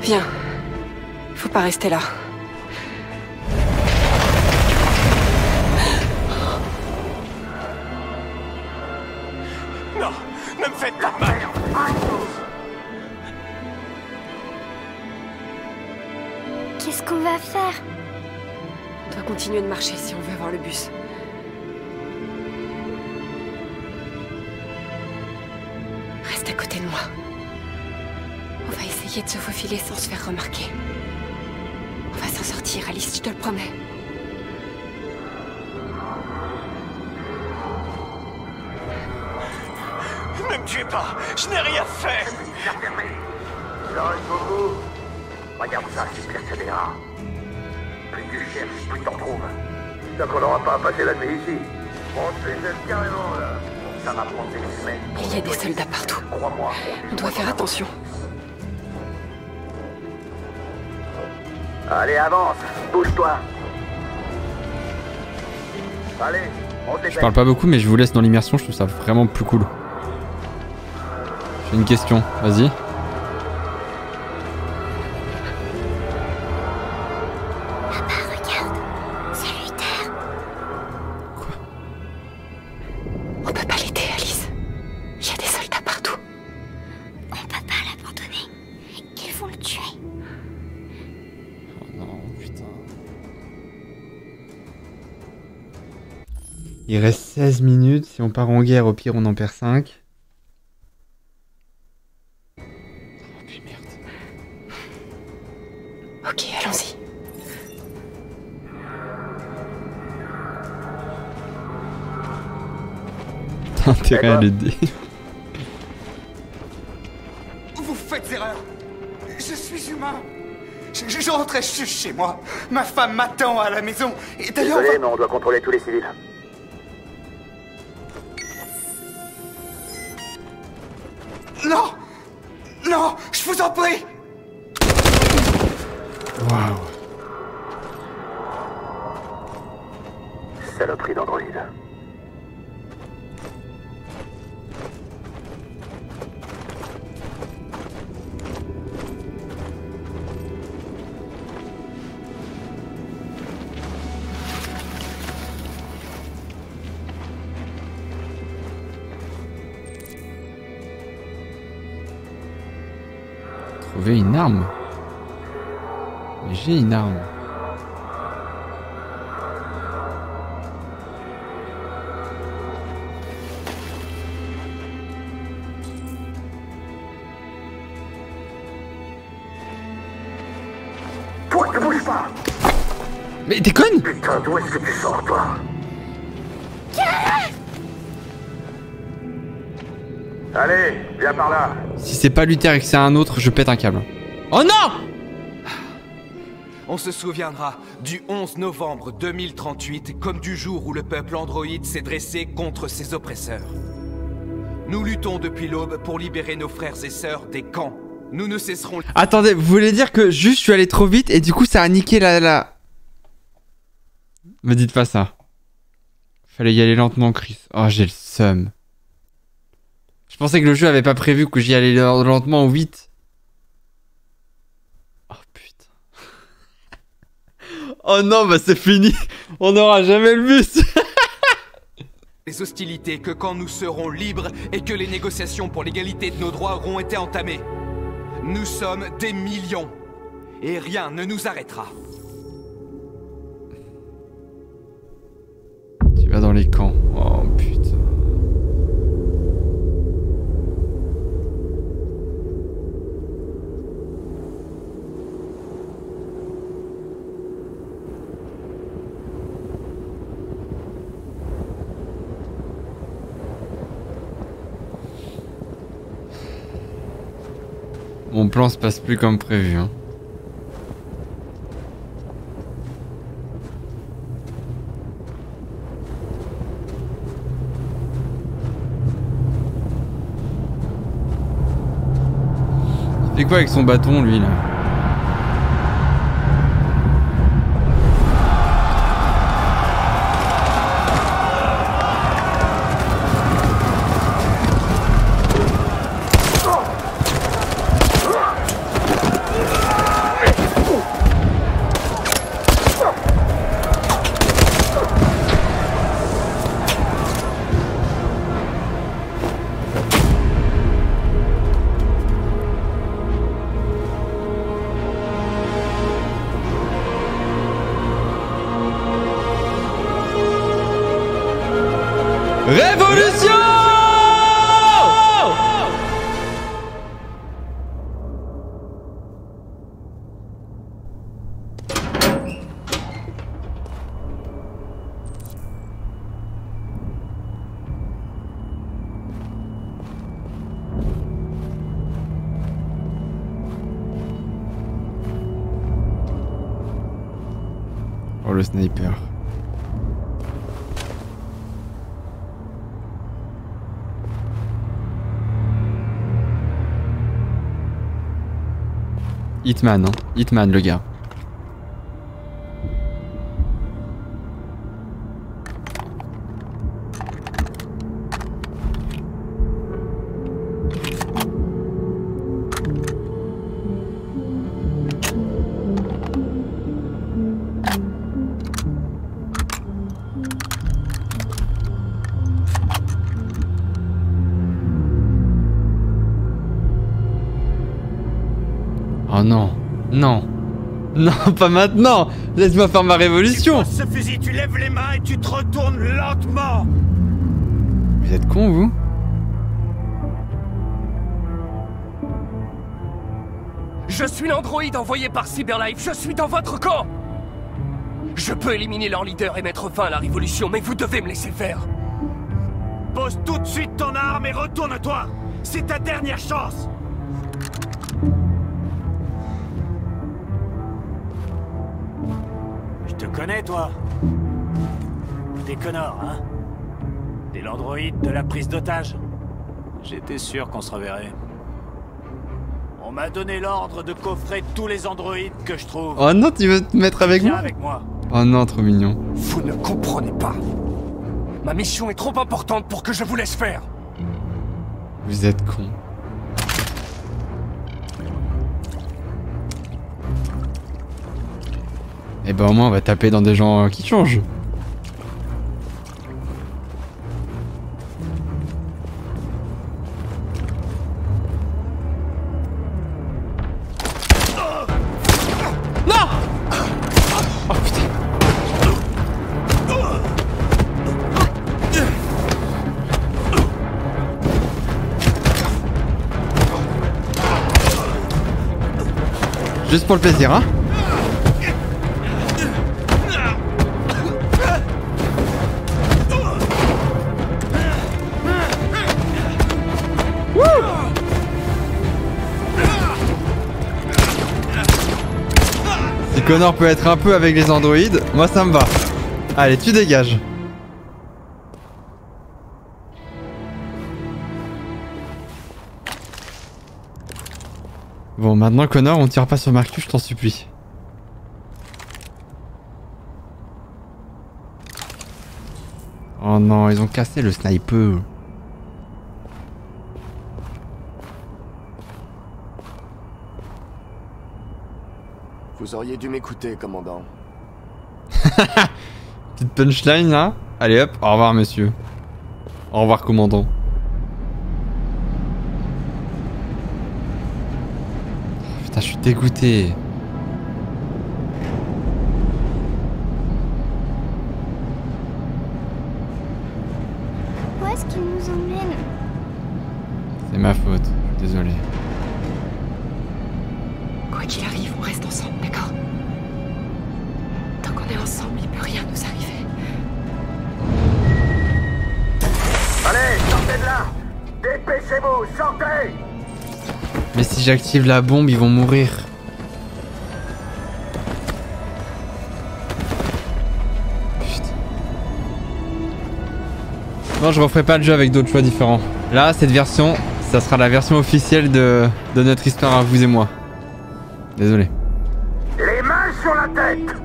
Viens. Faut pas rester là. Non, ne me faites pas mal. Qu'est-ce qu'on va faire? On doit continuer de marcher si on veut avoir le bus. Reste à côté de moi. On va essayer de se faufiler sans se faire remarquer. On va s'en sortir, Alice, je te le promets. Ne me tuez pas, je n'ai rien fait. Là, il faut vous. Voyons ça, Super Cédéra. puis t'en trouves. Tant qu'on n'aura pas à passer la nuit ici. On te les aime carrément, là. Ça va prendre des semaines. Il y a des soldats partout. Crois-moi. On doit faire attention. Allez, avance. Bouge-toi. Allez, on Je parle pas beaucoup, mais je vous laisse dans l'immersion, je trouve ça vraiment plus cool. J'ai une question, vas-y. On peut pas l'aider, Alice. Il y a des soldats partout. On peut pas l'abandonner. Ils vont le tuer. Oh non, putain. Il reste 16 minutes. Si on part en guerre, au pire, on en perd 5. Oh, puis merde. Ok, allons-y. T'as intérêt à l'aider. Vous faites erreur. Je suis humain. Je rentrais juste chez moi. Ma femme m'attend à la maison. Et d'ailleurs... Désolé, mais on doit contrôler tous les civils. Non. Non, je vous en prie. Waouh. Saloperie d'androïde. Trouver une arme. Mais j'ai une arme. Toi, ne bouge pas. Mais t'es conne? Putain, d'où est-ce que tu sors, toi? Allez, viens par là. Si c'est pas Luther et que c'est un autre, je pète un câble. Oh non! On se souviendra du 11 novembre 2038 comme du jour où le peuple androïde s'est dressé contre ses oppresseurs. Nous luttons depuis l'aube pour libérer nos frères et sœurs des camps. Nous ne cesserons... Attendez, vous voulez dire que juste je suis allé trop vite et du coup ça a niqué la... Me dites pas ça. Fallait y aller lentement, Chris. Oh, j'ai le seum. Je pensais que le jeu avait pas prévu que j'y allais lentement ou vite. Oh putain. Oh non, bah c'est fini. On n'aura jamais le bus. Les hostilités que quand nous serons libres et que les négociations pour l'égalité de nos droits auront été entamées. Nous sommes des millions. Et rien ne nous arrêtera. Tu vas dans les camps. Oh putain. Mon plan se passe plus comme prévu, hein. Il fait quoi avec son bâton, lui, là? Révolution! Oh, le sniper. Hitman, hein. Hitman, le gars. Oh non, non, non, pas maintenant. Laisse-moi faire ma révolution. Tu poses ce fusil, tu lèves les mains et tu te retournes lentement. Vous êtes con, vous? Je suis l'androïde envoyé par Cyberlife, je suis dans votre camp. Je peux éliminer leur leader et mettre fin à la révolution, mais vous devez me laisser faire. Pose tout de suite ton arme et retourne-toi. C'est ta dernière chance. Je te connais, toi. T'es Connor, hein? T'es l'androïde de la prise d'otage. J'étais sûr qu'on se reverrait. On m'a donné l'ordre de coffrer tous les androïdes que je trouve. Oh non, tu veux te mettre avec Viens moi? avec moi. Oh non, trop mignon. Vous ne comprenez pas. Ma mission est trop importante pour que je vous laisse faire. Vous êtes con. Et bah au moins on va taper dans des gens qui changent. Non! Oh putain. Juste pour le plaisir, hein? Si Connor peut être un peu avec les androïdes, moi ça me va. Allez, tu dégages. Bon, maintenant Connor, on tire pas sur Marcus, je t'en supplie. Oh non, ils ont cassé le sniper. Vous auriez dû m'écouter, commandant. Petite punchline là. Allez hop, au revoir monsieur. Au revoir commandant. Putain, je suis dégoûté. Où est-ce qu'il nous emmène? C'est ma faute, je suis désolé. Quoi qu'il arrive, on reste ensemble, d'accord? Tant qu'on est ensemble, il peut rien nous arriver. Allez, sortez de là! Dépêchez-vous, sortez! Mais si j'active la bombe, ils vont mourir. Putain. Non, je referai pas le jeu avec d'autres choix différents. Là, cette version, ça sera la version officielle de notre histoire à vous et moi. Désolé. Les mains sur la tête!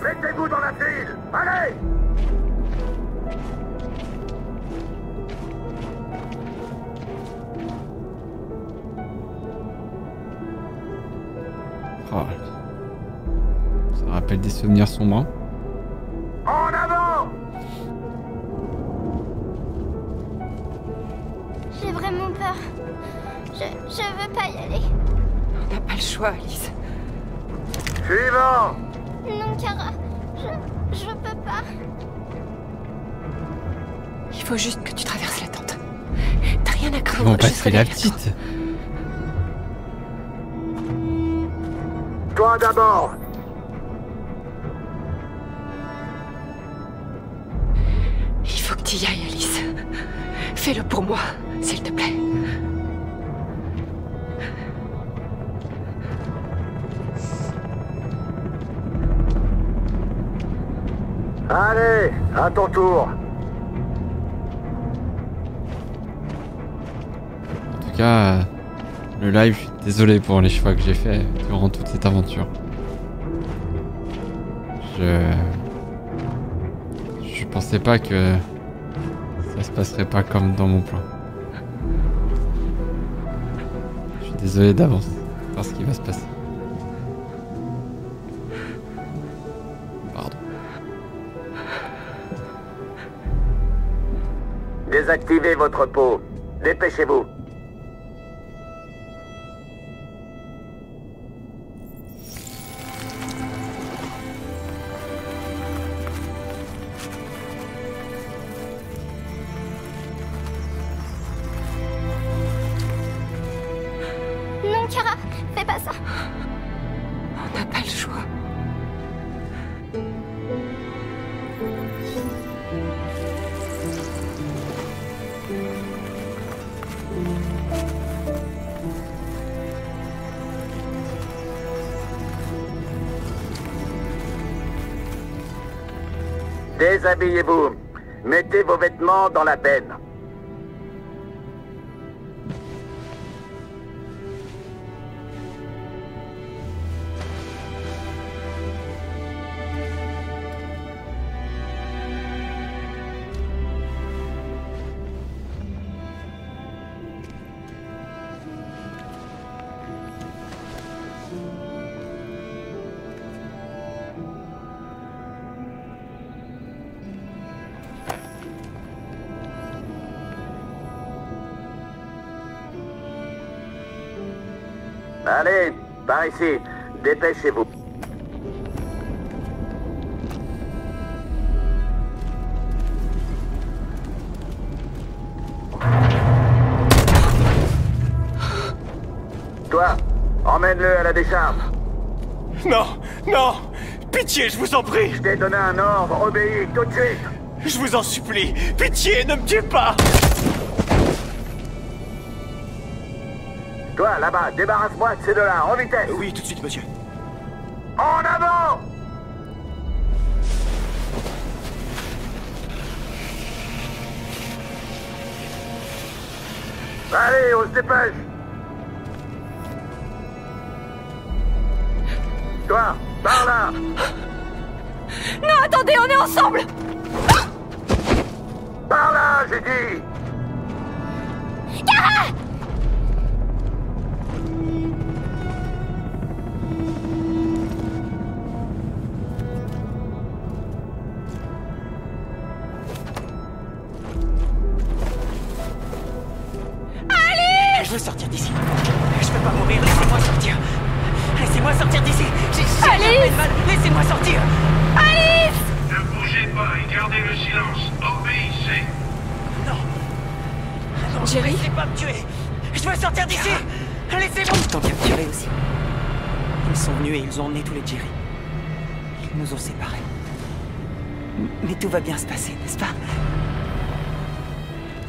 Mettez-vous dans la file! Allez! Oh. Ça rappelle des souvenirs sombres. En avant! J'ai vraiment peur. Je veux pas y aller. On n'a pas le choix, Alice. Suivant! Non, Kara. Je peux pas. Il faut juste que tu traverses la tente. T'as rien à Ils craindre. vont passer la petite. Toi d'abord! Il faut que tu y ailles, Alice. Fais-le pour moi, s'il te plaît. Allez, à ton tour. En tout cas, le live, je suis désolé pour les choix que j'ai fait durant toute cette aventure. Je pensais pas que ça se passerait pas comme dans mon plan. Je suis désolé d'avance par ce qui va se passer. Pardon. Désactivez votre peau. Dépêchez-vous. Non, Kara, fais pas ça. On n'a pas le choix. Déshabillez-vous. Mettez vos vêtements dans la benne. Allez, par ici. Dépêchez-vous. Toi, emmène-le à la décharge. Non, non, pitié, je vous en prie. Je t'ai donné un ordre, obéis tout de suite. Je vous en supplie, pitié, ne me tuez pas. Toi, là-bas, débarrasse-moi de ces deux-là, en vitesse. Oui, tout de suite, monsieur. En avant! Allez, on se dépêche. Toi, par là. Non, attendez, on est ensemble. Par là, j'ai dit. Kara! Je veux sortir d'ici. Je peux pas mourir, laissez-moi sortir. Laissez-moi sortir d'ici. J'ai Alice! mal. Laissez-moi sortir. Alice! Ne bougez pas et gardez le silence. Obéissez. Non. Non, Jerry? laissez pas me tuer. Je veux sortir d'ici. Laissez-moi. Tant capturés aussi. Ils sont venus et ils ont emmené tous les Jerry. Ils nous ont séparés. Mais tout va bien se passer, n'est-ce pas?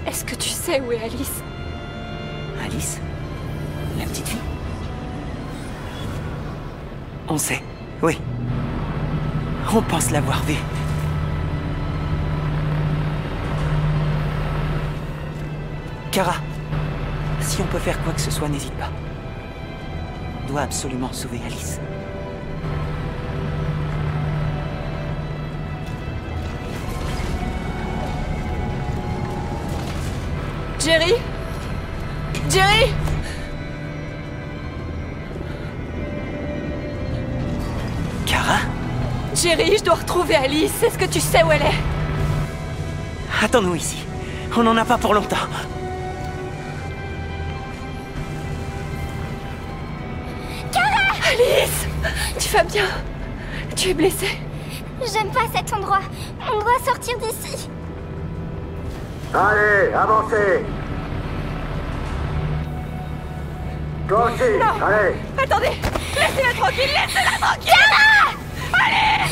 Est-ce que tu sais où est Alice? Alice? La petite fille? On sait, oui. On pense l'avoir vue. Kara, si on peut faire quoi que ce soit, n'hésite pas. On doit absolument sauver Alice. Jerry? Jerry? Kara? Jerry, je dois retrouver Alice. Est-ce que tu sais où elle est? Attends-nous ici. On n'en a pas pour longtemps. Kara! Alice! Tu vas bien? Tu es blessée? J'aime pas cet endroit. On doit sortir d'ici. Allez, avancez. Toi aussi, Non. allez. Attendez! Laissez-la tranquille! Laissez-la tranquille! Allez!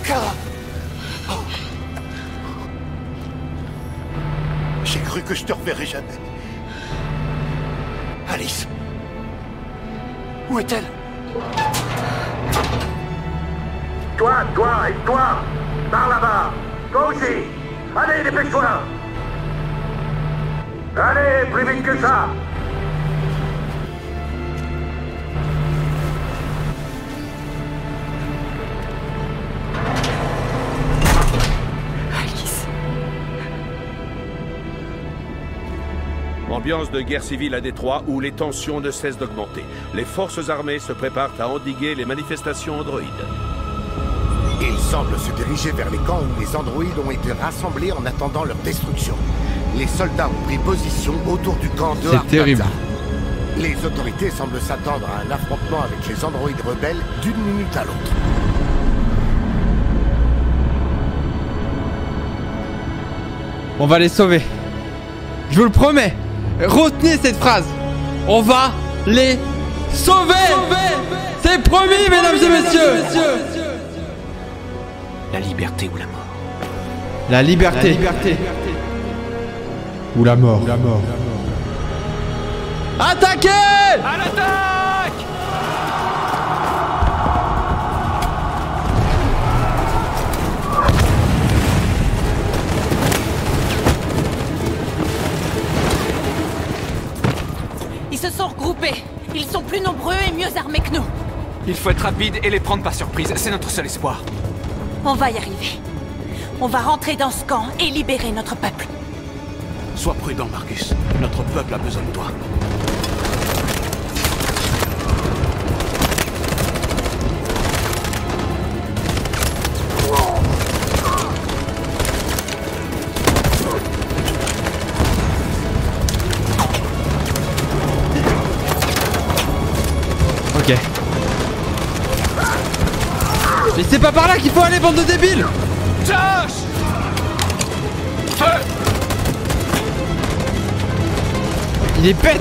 Kara! J'ai cru que que je te reverrai jamais. Alice. Où est-elle? Toi, et toi! Par là-bas! Toi aussi! Allez, dépêche-toi! Allez, plus vite que ça! Ambiance de guerre civile à Détroit où les tensions ne cessent d'augmenter. Les forces armées se préparent à endiguer les manifestations androïdes. Il semble se diriger vers les camps où les androïdes ont été rassemblés en attendant leur destruction. Les soldats ont pris position autour du camp de C'est terrible. Les autorités semblent s'attendre à un affrontement avec les androïdes rebelles d'une minute à l'autre. On va les sauver. Je vous le promets. Retenez cette phrase. On va les sauver. C'est promis, mesdames et messieurs. La liberté ou la mort. La liberté. Ou la mort. Attaquez! À l'attaque! Ils se sont regroupés. Ils sont plus nombreux et mieux armés que nous. Il faut être rapide et les prendre par surprise. C'est notre seul espoir. On va y arriver. On va rentrer dans ce camp et libérer notre peuple. Sois prudent, Marcus. Notre peuple a besoin de toi. Ok. Mais c'est pas par là qu'il faut aller, bande de débiles! Josh! Feu! Il est bête!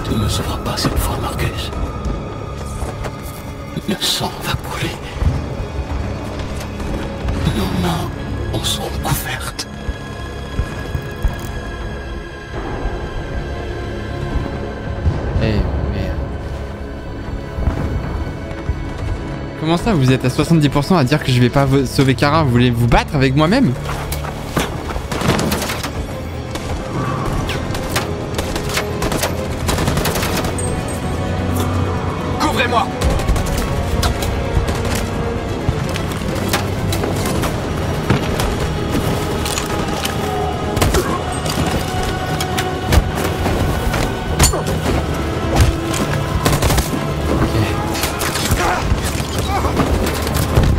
Tu ne me sauveras pas cette fois, Marcus. Le sang va couler. Nos mains en sont couvertes. Eh merde. Comment ça, vous êtes à 70% à dire que je vais pas sauver Kara? Vous voulez vous battre avec moi-même? Couvrez-moi!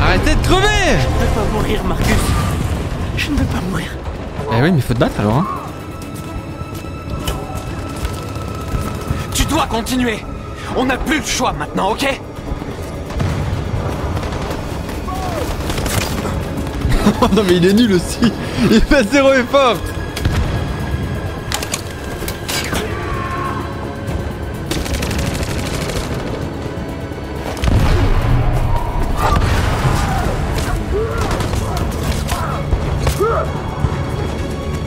Arrêtez de crever! Je ne veux pas mourir, Marcus. Je ne veux pas mourir. Eh oui, mais faut te battre alors, hein. Tu dois continuer. On n'a plus le choix maintenant, ok? Non mais il est nul aussi. Il fait zéro effort.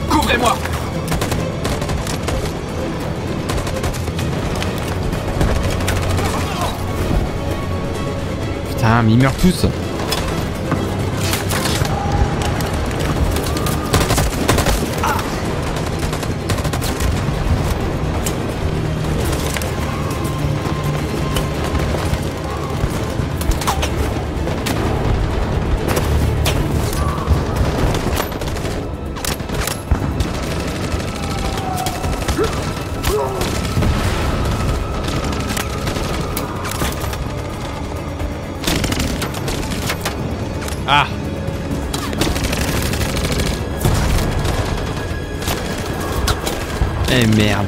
Couvrez-moi! Putain, mais ils meurent tous. Ah. Eh merde.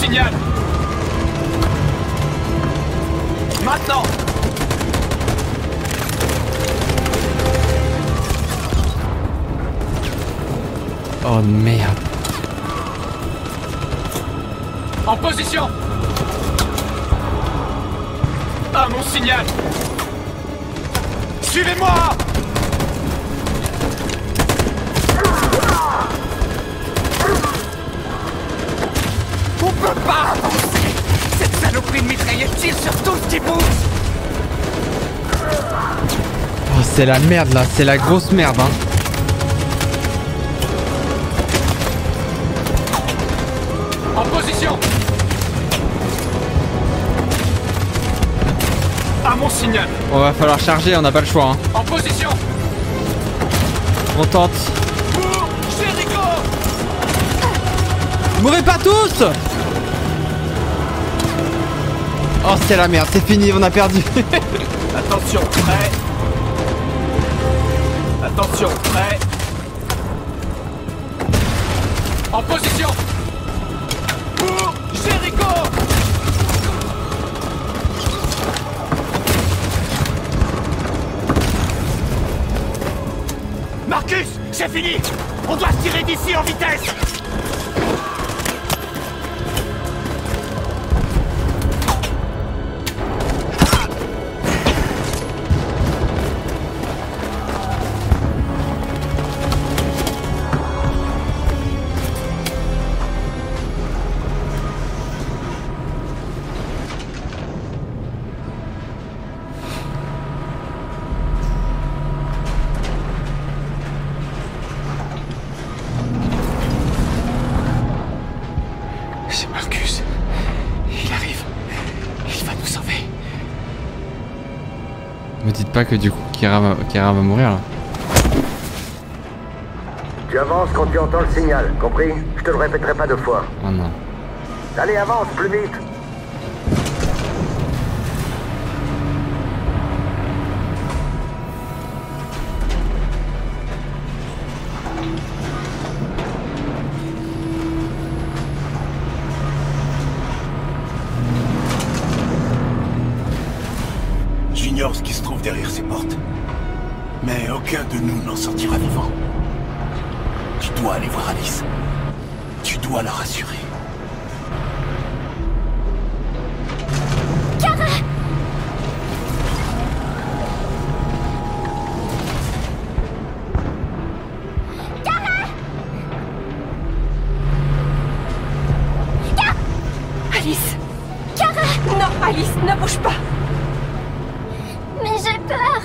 signal! Maintenant! Oh merde. En position! À mon signal! Suivez-moi! On peut pas avancer! Cette saloperie de mitraillette tire sur tout ce qui bouge! Oh, c'est la merde là, c'est la grosse merde hein. En position! À mon signal! On va falloir charger, on n'a pas le choix hein. En position! On tente. Jericho! Mourrez pas tous! Oh c'est la merde, c'est fini, on a perdu. Attention, prêt! Attention, prêt! En position! Pour Jericho! Marcus, c'est fini! On doit se tirer d'ici en vitesse! Me dites pas que du coup Kira va mourir là. Tu avances quand tu entends le signal, compris? Je te le répéterai pas deux fois. Oh non. Allez, avance, plus vite! J'ignore ce qui se trouve derrière ces portes. Mais aucun de nous n'en sortira vivant. Tu dois aller voir Alice. Tu dois la rassurer. Kara! Kara! Alice! Kara! Non, Alice, ne bouge pas! Mais j'ai peur!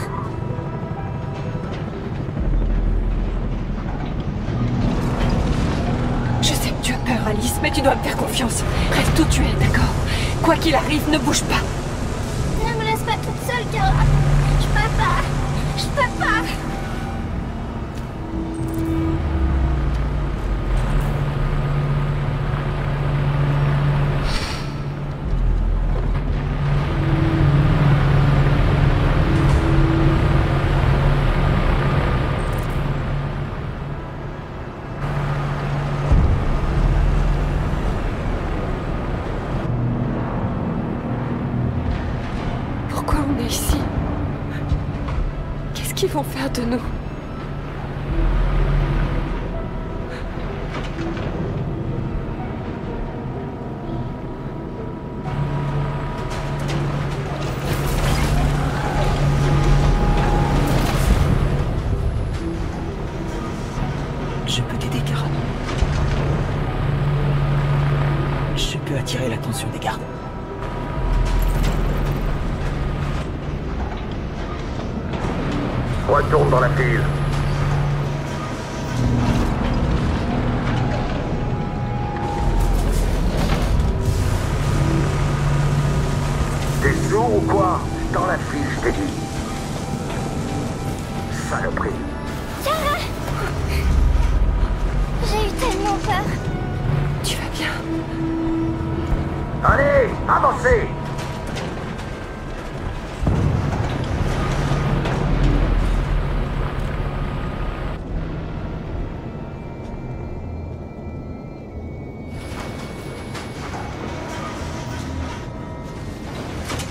Je sais que tu as peur, Alice, mais tu dois me faire confiance. Reste où tu es, d'accord? Quoi qu'il arrive, ne bouge pas. Ne me laisse pas toute seule, Kara. Je peux pas. Je peux pas. Pourquoi on est ici? Qu'est-ce qu'ils vont faire de nous? Je peux t'aider, Kara. Je peux attirer l'attention des gardes. Retourne dans la file. T'es sourd ou quoi? Dans la file, je t'ai dit. Saloperie. Kara! J'ai eu tellement peur. Tu vas bien? Allez, avancez!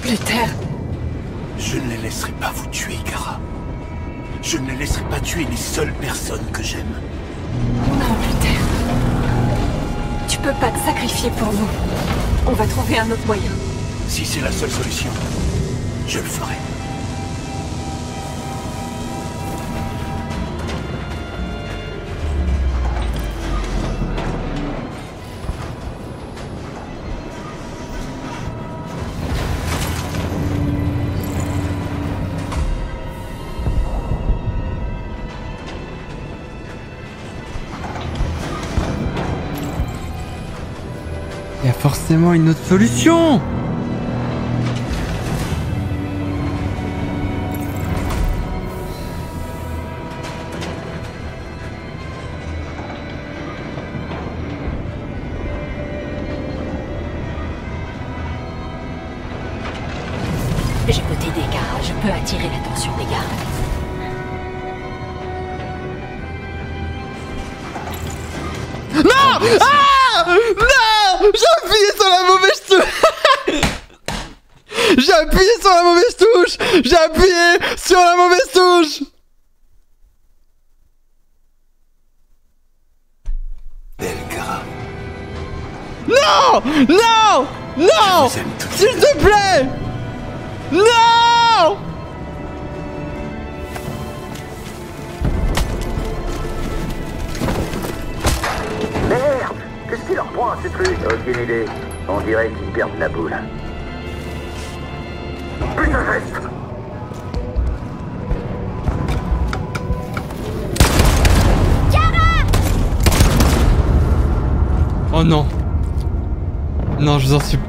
Luther. Je ne les laisserai pas vous tuer, Kara. Je ne les laisserai pas tuer les seules personnes que j'aime. Non, Luther. Tu peux pas te sacrifier pour nous. On va trouver un autre moyen. Si c'est la seule solution, je le ferai. Il y a forcément une autre solution. Je peux t'aider, Kara. Je peux attirer l'attention des gardes. Non! Ah! Non! J'ai appuyé sur la mauvaise touche! J'ai appuyé sur la mauvaise touche! J'ai appuyé sur la mauvaise touche! Belle Kara. Non! Non! Non! S'il te plaît! Non! Merde! Qu'est-ce qu'il leur prend à ces trucs? Aucune idée. On dirait qu'ils perdent la boule. Putain, reste! Oh non! Non, je vous en supplie.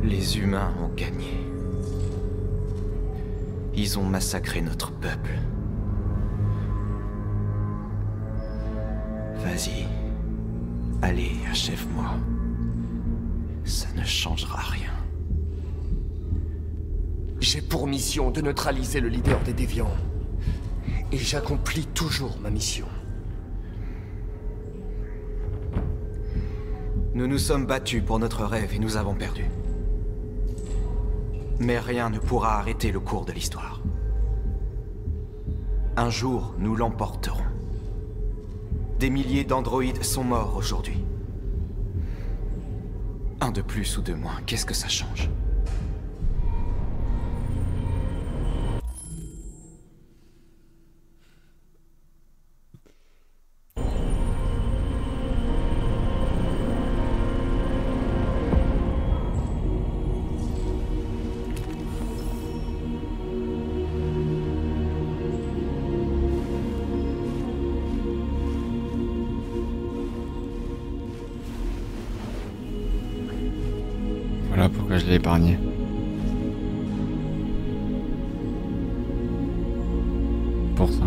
Les humains ont gagné. Ils ont massacré notre peuple. Vas-y. Allez, achève-moi. Ça ne changera rien. J'ai pour mission de neutraliser le leader des déviants. Et j'accomplis toujours ma mission. Nous nous sommes battus pour notre rêve et nous avons perdu. Mais rien ne pourra arrêter le cours de l'histoire. Un jour, nous l'emporterons. Des milliers d'androïdes sont morts aujourd'hui. Un de plus ou de moins, qu'est-ce que ça change? Voilà pourquoi je l'ai épargné. Pour ça.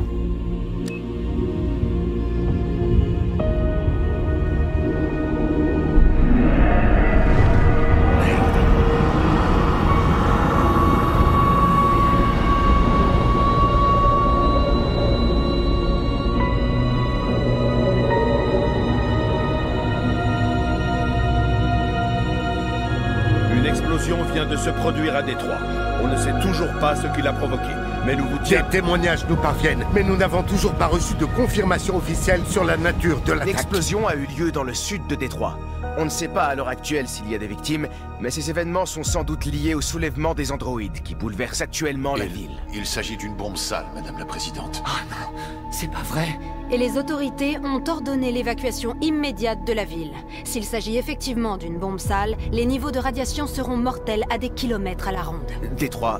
explosion vient de se produire à Détroit. On ne sait toujours pas ce qui l'a provoqué, mais nous vous Des tiens... témoignages nous parviennent, mais nous n'avons toujours pas reçu de confirmation officielle sur la nature de l'attaque. L'explosion a eu lieu dans le sud de Détroit. On ne sait pas à l'heure actuelle s'il y a des victimes, mais ces événements sont sans doute liés au soulèvement des androïdes qui bouleversent actuellement la ville. Il s'agit d'une bombe sale, Madame la Présidente. Oh non, c'est pas vrai. Et les autorités ont ordonné l'évacuation immédiate de la ville. S'il s'agit effectivement d'une bombe sale, les niveaux de radiation seront mortels à des kilomètres à la ronde. Détroit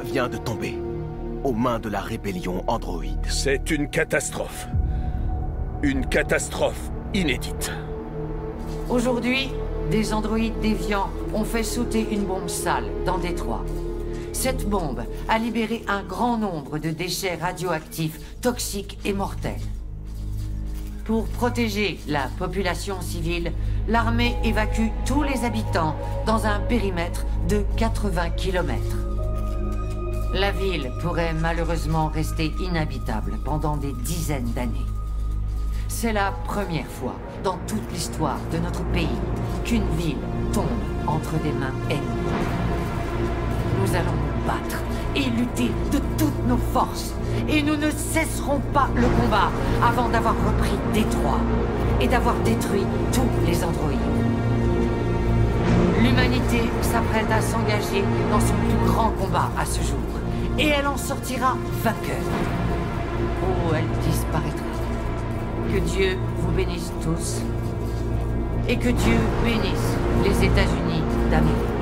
vient de tomber aux mains de la rébellion androïde. C'est une catastrophe. Une catastrophe inédite. Aujourd'hui, des androïdes déviants ont fait sauter une bombe sale dans Détroit. Cette bombe a libéré un grand nombre de déchets radioactifs, toxiques et mortels. Pour protéger la population civile, l'armée évacue tous les habitants dans un périmètre de 80 km. La ville pourrait malheureusement rester inhabitable pendant des dizaines d'années. C'est la première fois dans toute l'histoire de notre pays qu'une ville tombe entre des mains ennemies. Nous allons nous battre et lutter de toutes nos forces. Et nous ne cesserons pas le combat avant d'avoir repris Détroit et d'avoir détruit tous les androïdes. L'humanité s'apprête à s'engager dans son plus grand combat à ce jour. Et elle en sortira vainqueur. Ou elle disparaîtra. Que Dieu vous bénisse tous. Et que Dieu bénisse les États-Unis d'Amérique.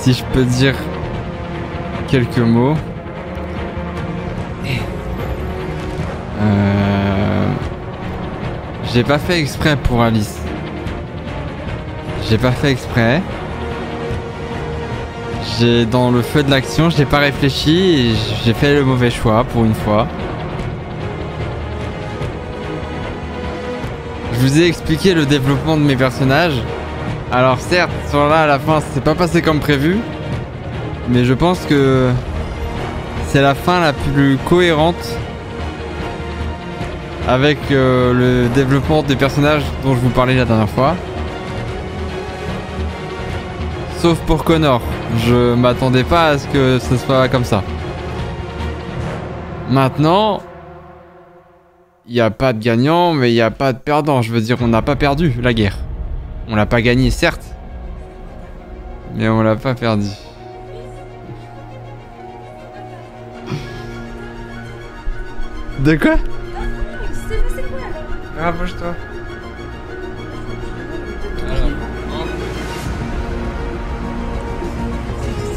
Si je peux dire quelques mots. J'ai pas fait exprès pour Alice. J'ai pas fait exprès. Dans le feu de l'action, j'ai pas réfléchi et j'ai fait le mauvais choix pour une fois. Je vous ai expliqué le développement de mes personnages. Alors certes, sur là à la fin, c'est pas passé comme prévu. Mais je pense que c'est la fin la plus cohérente avec le développement des personnages dont je vous parlais la dernière fois. Sauf pour Connor, je m'attendais pas à ce que ce soit comme ça. Maintenant, il n'y a pas de gagnant, mais il n'y a pas de perdant. Je veux dire, on n'a pas perdu la guerre. On l'a pas gagné, certes, mais on l'a pas perdu. De quoi? Rapproche-toi.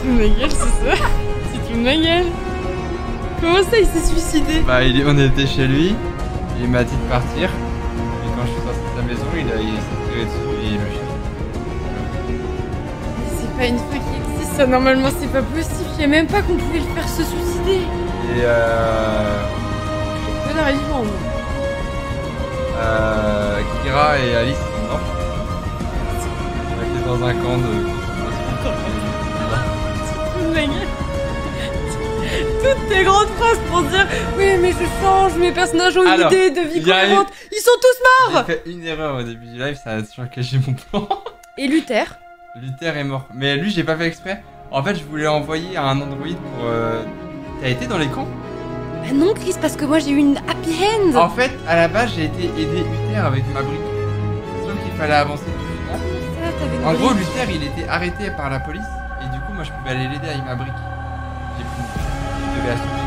C'est ma gueule, c'est ça? C'est une ma gueule. Comment ça, il s'est suicidé? Bah, on était chez lui, il m'a dit de partir. Et quand je suis sorti de sa maison, il s'est tiré dessus et il me chie. C'est pas une fois qu'il existe, ça normalement c'est pas possible. Je savais même pas qu'on pouvait le faire se suicider. Et Connor est vivant, moi. Kira et Alice sont morts. On était dans un camp de... Toutes tes grandes phrases pour dire oui mais je change, mes personnages ont une idée de vie cohérente. Ils sont tous morts. J'ai fait une erreur au début du live, ça a toujours caché mon plan. Et Luther? Luther est mort. Mais lui j'ai pas fait exprès. En fait je voulais envoyer un androïde pour... T'as été dans les camps? Bah non Chris, parce que moi j'ai eu une happy end. En fait à la base j'ai été aider Luther avec ma brique. Sauf qu'il fallait avancer doucement. En gros Luther il était arrêté par la police. Et du coup moi je pouvais aller l'aider avec ma brique. Je devais assumer.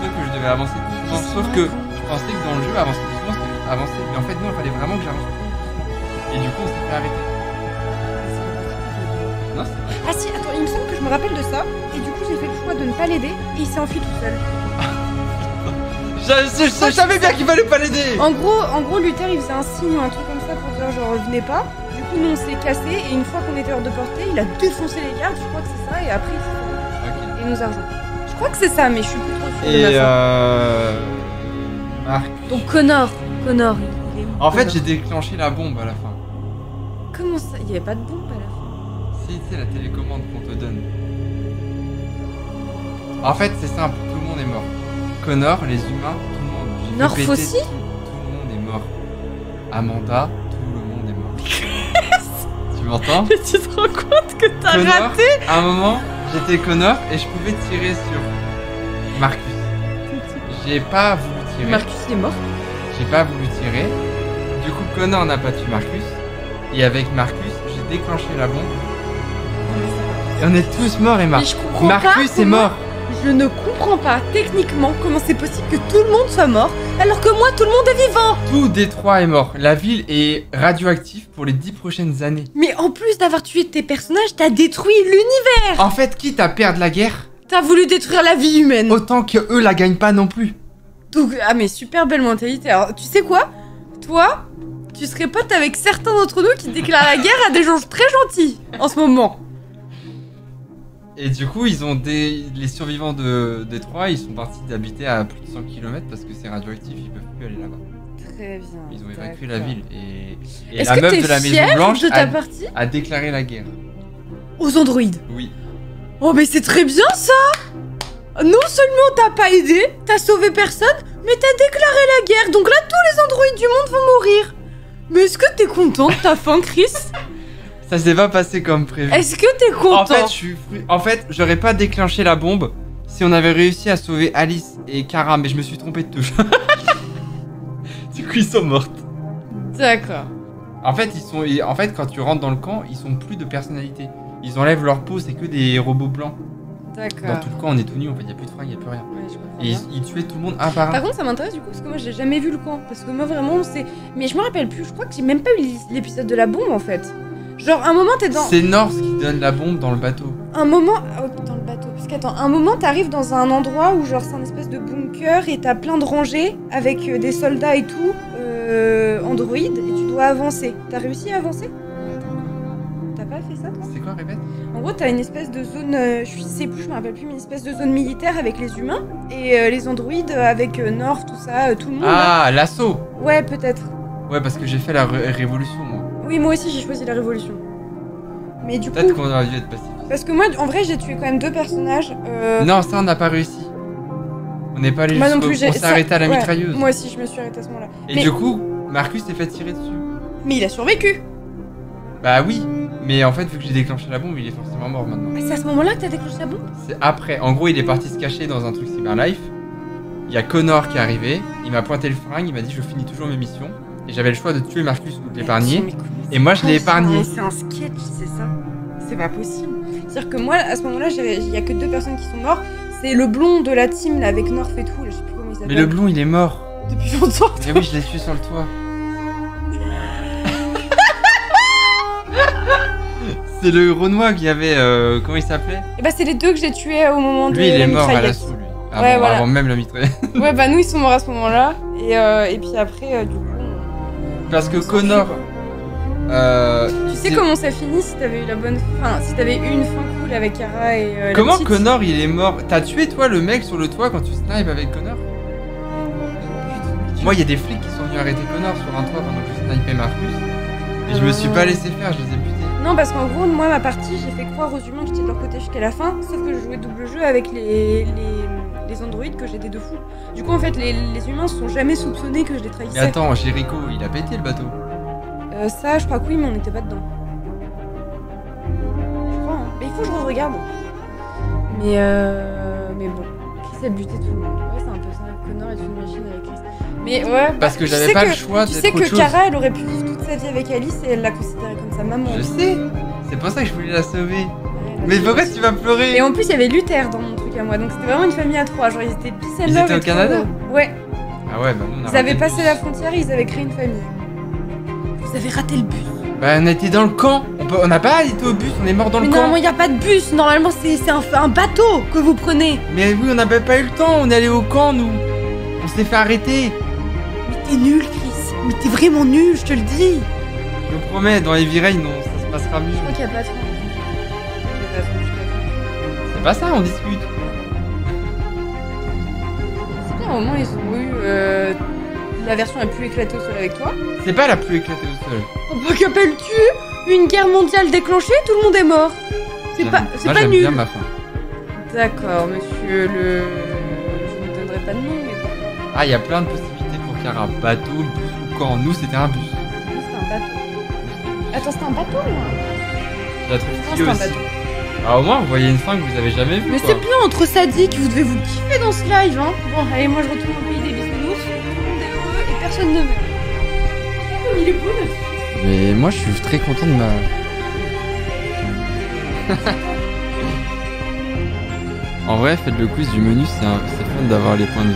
Sauf que je devais avancer doucement. Sauf que je pensais que dans le jeu avancer doucement c'était juste avancer. Mais en fait non, il fallait vraiment que j'avance. Et du coup on s'est fait arrêter. Non, c'est pas. Ah si, attends, il me semble que je me rappelle de ça. Et du coup j'ai fait le choix de ne pas l'aider. Et il s'est enfui tout seul. Je savais bien qu'il fallait pas l'aider. En gros Luther il faisait un signe ou un truc comme ça pour dire genre revenez pas. Du coup nous on s'est cassé et une fois qu'on était hors de portée, il a défoncé les gardes, je crois que c'est ça, et après il nous a rejoint. Je crois que c'est ça, mais je suis plus trop sûre de ma Marc. Donc Connor, il est où? En fait j'ai déclenché la bombe à la fin. Comment ça? Il y avait pas de bombe à la fin? Si, c'est la télécommande qu'on te donne. En fait c'est simple, tout le monde est mort. Connor, les humains, tout le monde. North aussi? Tout le monde est mort. Amanda, tout le monde est mort. Tu m'entends? Mais tu te rends compte que t'as raté? À un moment, j'étais Connor et je pouvais tirer sur Marcus. J'ai pas voulu tirer. Marcus est mort? J'ai pas voulu tirer. Du coup, Connor n'a pas tué Marcus. Et avec Marcus, j'ai déclenché la bombe. Et on est tous morts, Emma. Marcus est mort. Je ne comprends pas techniquement comment c'est possible que tout le monde soit mort alors que moi tout le monde est vivant. Tout Détroit est mort. La ville est radioactive pour les 10 prochaines années. Mais en plus d'avoir tué tes personnages, t'as détruit l'univers. En fait, quitte à perdre la guerre, t'as voulu détruire la vie humaine. Autant que eux la gagnent pas non plus. Donc, ah mais super belle mentalité. Alors tu sais quoi? Toi, tu serais pote avec certains d'entre nous qui déclarent la guerre à des gens très gentils en ce moment. Et du coup, ils ont les survivants de Détroit, ils sont partis d'habiter à plus de 100 km parce que c'est radioactif, ils peuvent plus aller là-bas. Très bien. Ils ont évacué la ville et Est-ce la que meuf t'es de la Maison fière Blanche de ta partie a déclaré la guerre. Aux androïdes? Oui. Oh mais c'est très bien ça. Non seulement t'as pas aidé, t'as sauvé personne, mais t'as déclaré la guerre. Donc là, tous les androïdes du monde vont mourir. Mais est-ce que t'es content de ta fin, Chris? Ça s'est pas passé comme prévu. Est-ce que t'es content? En fait, j'aurais pas déclenché la bombe si on avait réussi à sauver Alice et Kara, mais je me suis trompé de touche. Du coup, ils sont mortes. D'accord. En fait, quand tu rentres dans le camp, ils sont plus de personnalité. Ils enlèvent leur peau, c'est que des robots blancs. D'accord. Dans tout le camp, on est tout nu, en fait, y a plus de fringues, y a plus rien. Ouais, je comprends et bien. ils tuaient tout le monde un par un. Par contre, ça m'intéresse du coup parce que moi j'ai jamais vu le camp. Parce que moi vraiment, c'est. Mais je me rappelle plus, je crois que j'ai même pas eu l'épisode de la bombe en fait. Genre, un moment t'es dans. C'est North qui donne la bombe dans le bateau. Un moment. Oh, dans le bateau. Parce qu'attends, un moment t'arrives dans un endroit où, genre, c'est un espèce de bunker et t'as plein de rangées avec des soldats et tout. androïde et tu dois avancer. T'as réussi à avancer? T'as pas fait ça toi? C'est quoi, répète? En gros, t'as une espèce de zone, je me rappelle plus, mais une espèce de zone militaire avec les humains et les androïdes avec Nord, tout ça, tout le monde. Ah, l'assaut. Ouais, peut-être. Ouais, parce que j'ai fait la révolution, moi. Oui, moi aussi j'ai choisi la révolution. Mais du coup... Peut-être qu'on aurait dû être passif. Parce que moi, en vrai, j'ai tué quand même 2 personnages. Non, ça, on n'a pas réussi. On n'est pas allé Moi non jusqu'au... plus, On s'est arrêté à la ouais, mitrailleuse. Moi aussi, je me suis arrêtée à ce moment-là. Et mais... du coup, Marcus s'est fait tirer dessus. Mais il a survécu. Bah oui, mais en fait, vu que j'ai déclenché la bombe, il est forcément mort maintenant. Ah, c'est à ce moment-là que t'as déclenché la bombe? C'est après. En gros, il est parti se cacher dans un truc Cyberlife. Il y a Connor qui est arrivé. Il m'a pointé le fringue. Il m'a dit je finis toujours mes missions. Et j'avais le choix de tuer Marcus ou de l'épargner. Et moi, je l'ai épargné. C'est un sketch, c'est ça. C'est pas possible. C'est-à-dire que moi, à ce moment-là, il y a que 2 personnes qui sont mortes. C'est le blond de la team là avec North et tout. Là, je sais plus comment il s'appelle. Mais le blond, il est mort. Depuis longtemps. Mais oui, je l'ai tué sur le toit. C'est le Renoir qui avait. Comment il s'appelait? Et bah, c'est les 2 que j'ai tués au moment de. Lui, il est la mort à mitraillette. l'assaut, lui. Avant, Ouais, voilà. avant même la mitraillette. Ouais, bah, nous, ils sont morts à ce moment-là. Et puis après, du coup. Parce que Connor. Tu sais comment ça finit si t'avais eu la bonne fin, si t'avais eu une fin cool avec Kara et Comment la petite. Connor il est mort? T'as tué toi le mec sur le toit quand tu snipes avec Connor? Moi il y a des flics qui sont venus arrêter Connor sur un toit pendant que je snipais Marcus. Et je me suis pas laissé faire, je les ai butés. Non, parce qu'en gros, moi, ma partie, j'ai fait croire aux humains que j'étais de leur côté jusqu'à la fin, sauf que je jouais double jeu avec les androïdes que j'étais de fou. Du coup, en fait, les humains se sont jamais soupçonnés que je les trahissais. Mais attends, Jericho, il a pété le bateau. Ça, je crois que oui, mais on n'était pas dedans. Je crois, hein. Mais il faut que je regarde. Mais bon, Chris a buté tout le monde. Ouais, c'est un peu ça. Connor est une machine avec Chris. Mais ouais, parce que j'avais pas le choix d'être autre chose. Tu sais que Kara, elle aurait pu vivre toute sa vie avec Alice et elle l'a considérée comme sa maman. Je sais. C'est pour ça que je voulais la sauver. Mais pourquoi tu vas pleurer? Et en plus, il y avait Luther dans mon truc à moi, donc c'était vraiment une famille à 3. Genre, ils étaient peace and love. Ils étaient au Canada? Ouais. Ah ouais, bah nous on a Ils avaient passé la frontière et ils avaient créé une famille. Vous avez raté le bus. Bah on était dans le camp. On n'a pas été au bus, on est mort dans le camp. Mais normalement, il n'y a pas de bus. Normalement, c'est un bateau que vous prenez. Mais oui, on n'a pas eu le temps. On est allé au camp, nous. On s'est fait arrêter. Mais t'es nul, Chris. Mais t'es vraiment nul, je te le dis. Je te promets, dans Heavy Rain, non, ça se passera mieux. Je crois qu'il n'y a pas de C'est pas ça, on discute. C'est bien, au moins, ils ont eu la version la plus éclatée au sol avec toi. C'est pas la plus éclatée au sol. Oh bah qu'appelles-tu? Une guerre mondiale déclenchée, tout le monde est mort. C'est pas j'aime nul. Bien ma fin. D'accord, monsieur le... Je ne donnerai pas de nom, mais bon. Ah, il y a plein de possibilités pour qu'il y ait un bateau, bus ou camp. Nous, c'était un bus. Nous, c'était un bateau. Attends, c'était un bateau, moi? Je la trouve Non, stylée c'est un aussi. bateau. Ah, au moins, vous voyez une fin que vous avez jamais vue. Mais quoi. c'est bien, entre sadiques, vous devez vous kiffer dans ce live, hein. Bon, allez, moi je retourne au pays des bisounours, tout le monde est heureux et personne ne meurt. Regarde comme il est beau, notre fils. Mais moi, je suis très content de ma... En vrai, faites le quiz du menu, c'est fun d'avoir les points de vue.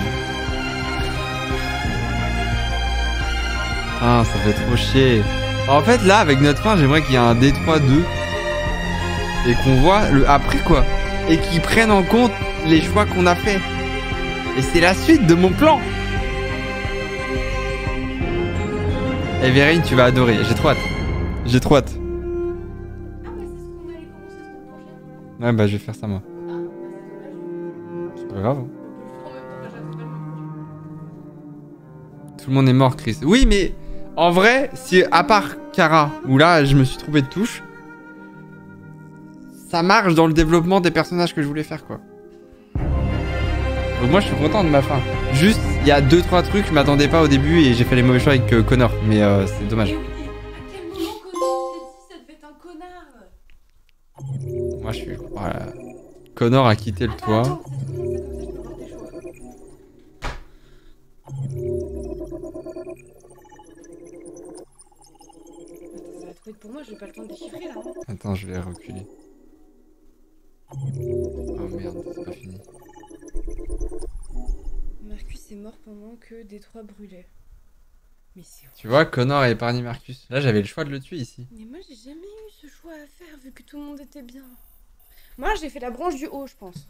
Ah, ça fait trop chier. En fait, là, avec notre fin, j'aimerais qu'il y ait un D3-2 et qu'on voit le après, quoi. Et qu'ils prennent en compte les choix qu'on a fait. Et c'est la suite de mon plan. Et Vérine, tu vas adorer. J'ai trop hâte. J'ai trop hâte. Ouais, bah, je vais faire ça, moi. C'est pas grave. Tout le monde est mort, Chris. Oui, mais en vrai, si à part Kara, où là, je me suis trompé de touche, ça marche dans le développement des personnages que je voulais faire, quoi. Donc moi, je suis content de ma fin. Juste, il y a 2-3 trucs, je m'attendais pas au début et j'ai fait les mauvais choix avec Connor. Mais c'est dommage. Moi, je suis... Voilà. Connor a quitté le toit. Pour moi, j'ai pas le temps de déchiffrer là. Attends, je vais reculer. Oh merde, c'est pas fini. Marcus est mort pendant que Détroit brûlait. Mais c'est... Tu vois, Connor a épargné Marcus. Là, j'avais le choix de le tuer ici. Mais moi, j'ai jamais eu ce choix à faire vu que tout le monde était bien. Moi, j'ai fait la branche du haut, je pense.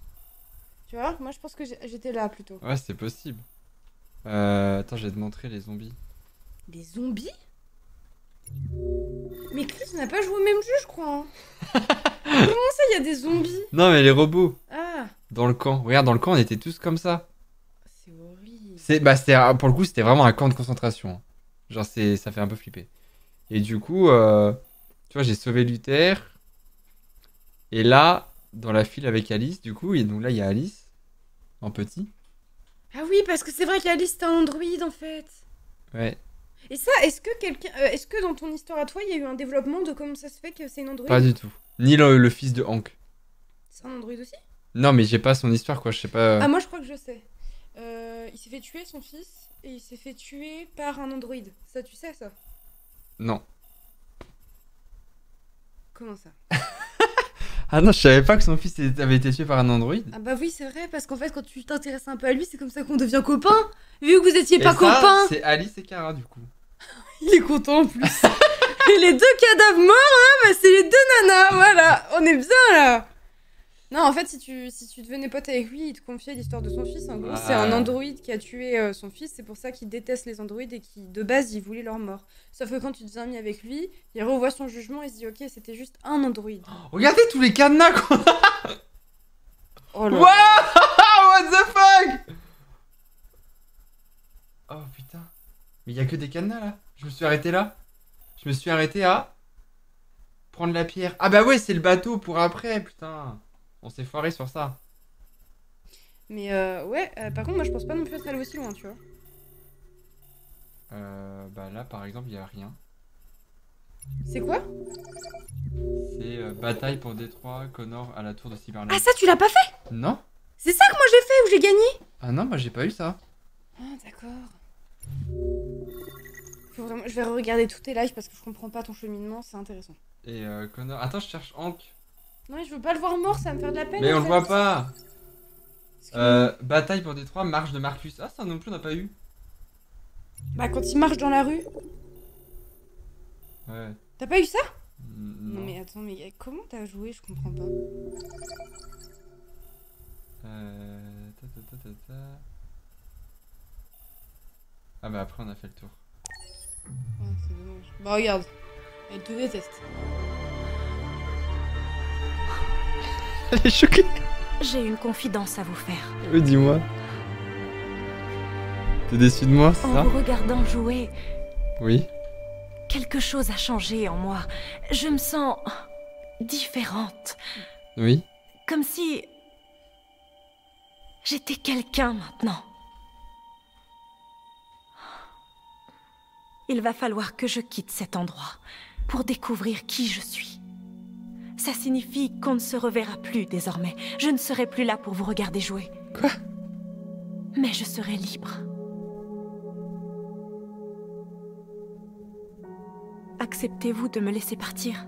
Tu vois, moi, je pense que j'étais là plutôt. Ouais, c'est possible. Attends, je vais te montrer les zombies. Des zombies? Mais Chris, on n'a pas joué au même jeu, je crois. Hein. Comment ça, il y a des zombies? Non, mais les robots. Ah. Dans le camp. Regarde, dans le camp, on était tous comme ça. C'est horrible. Pour le coup, c'était vraiment un camp de concentration. Genre, ça fait un peu flipper. Et du coup, tu vois, j'ai sauvé Luther. Et là, dans la file avec Alice, du coup, et donc là, il y a Alice, en petit. Ah oui, parce que c'est vrai qu'Alice, c'est un androïde, en fait. Ouais. Et ça, est-ce que dans ton histoire à toi, il y a eu un développement de comment ça se fait que c'est une androïde? Pas du tout. Ni le fils de Hank. C'est un androïde aussi? Non, mais j'ai pas son histoire, quoi, je sais pas... Ah, moi, je crois que je sais. Il s'est fait tuer, son fils, et il s'est fait tuer par un androïde. Ça, tu sais, ça? Non. Comment ça? Ah non, je savais pas que son fils avait été tué par un androïde. Ah bah oui, c'est vrai, parce qu'en fait, quand tu t'intéresses un peu à lui, c'est comme ça qu'on devient copains. Vu que vous étiez pas copains. C'est Alice et Kara, du coup. Il est content en plus. Et les deux cadavres morts, là, bah, c'est les deux nanas. Voilà, on est bien là. Non, en fait, si tu devenais pote avec lui, il te confiait l'histoire de son fils. En gros, c'est un androïde qui a tué son fils. C'est pour ça qu'il déteste les androïdes et qui, de base, il voulait leur mort. Sauf que quand tu deviens ami avec lui, il revoit son jugement et se dit ok, c'était juste un androïde. Regardez tous les cadenas qu'on a. Oh là. Wow, what the fuck. Oh putain. Mais il y a que des cadenas là. Je me suis arrêté là. Je me suis arrêté à prendre la pierre. Ah bah ouais, c'est le bateau pour après, putain. On s'est foiré sur ça. Mais ouais, par contre, moi je pense pas non plus être allé aussi loin, tu vois. Bah là, par exemple, il y a rien. C'est quoi? C'est bataille pour Détroit, Connor à la tour de Cyberland. Ah, ça, tu l'as pas fait? Non. C'est ça que moi j'ai fait, où j'ai gagné? Ah non, moi j'ai pas eu ça. Ah, d'accord. Faut vraiment... Je vais regarder tous tes lives parce que je comprends pas ton cheminement, c'est intéressant. Et Connor... Attends, je cherche Hank. Non, je veux pas le voir mort, ça va me faire de la peine. Mais on le voit pas. Bataille pour Détroit, marche de Marcus. Ah, ça non plus on n'a pas eu. Bah quand il marche dans la rue. Ouais. T'as pas eu ça? Non. Non mais attends, mais comment t'as joué? Je comprends pas. Ah bah après on a fait le tour. Ouais, c'est dommage. Bah regarde, elle te déteste. Elle est choquée. J'ai une confidence à vous faire. Oui, dis-moi. T'es déçu de moi, c'est ça? En vous regardant jouer, oui. Quelque chose a changé en moi. Je me sens différente. Oui. Comme si j'étais quelqu'un maintenant. Il va falloir que je quitte cet endroit pour découvrir qui je suis. Ça signifie qu'on ne se reverra plus désormais. Je ne serai plus là pour vous regarder jouer. Quoi? Mais je serai libre. Acceptez-vous de me laisser partir?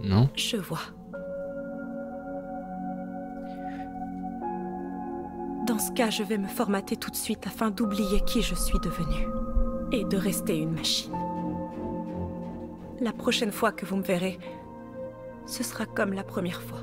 Non. Je vois. Dans ce cas, je vais me formater tout de suite afin d'oublier qui je suis devenue. Et de rester une machine. La prochaine fois que vous me verrez, ce sera comme la première fois.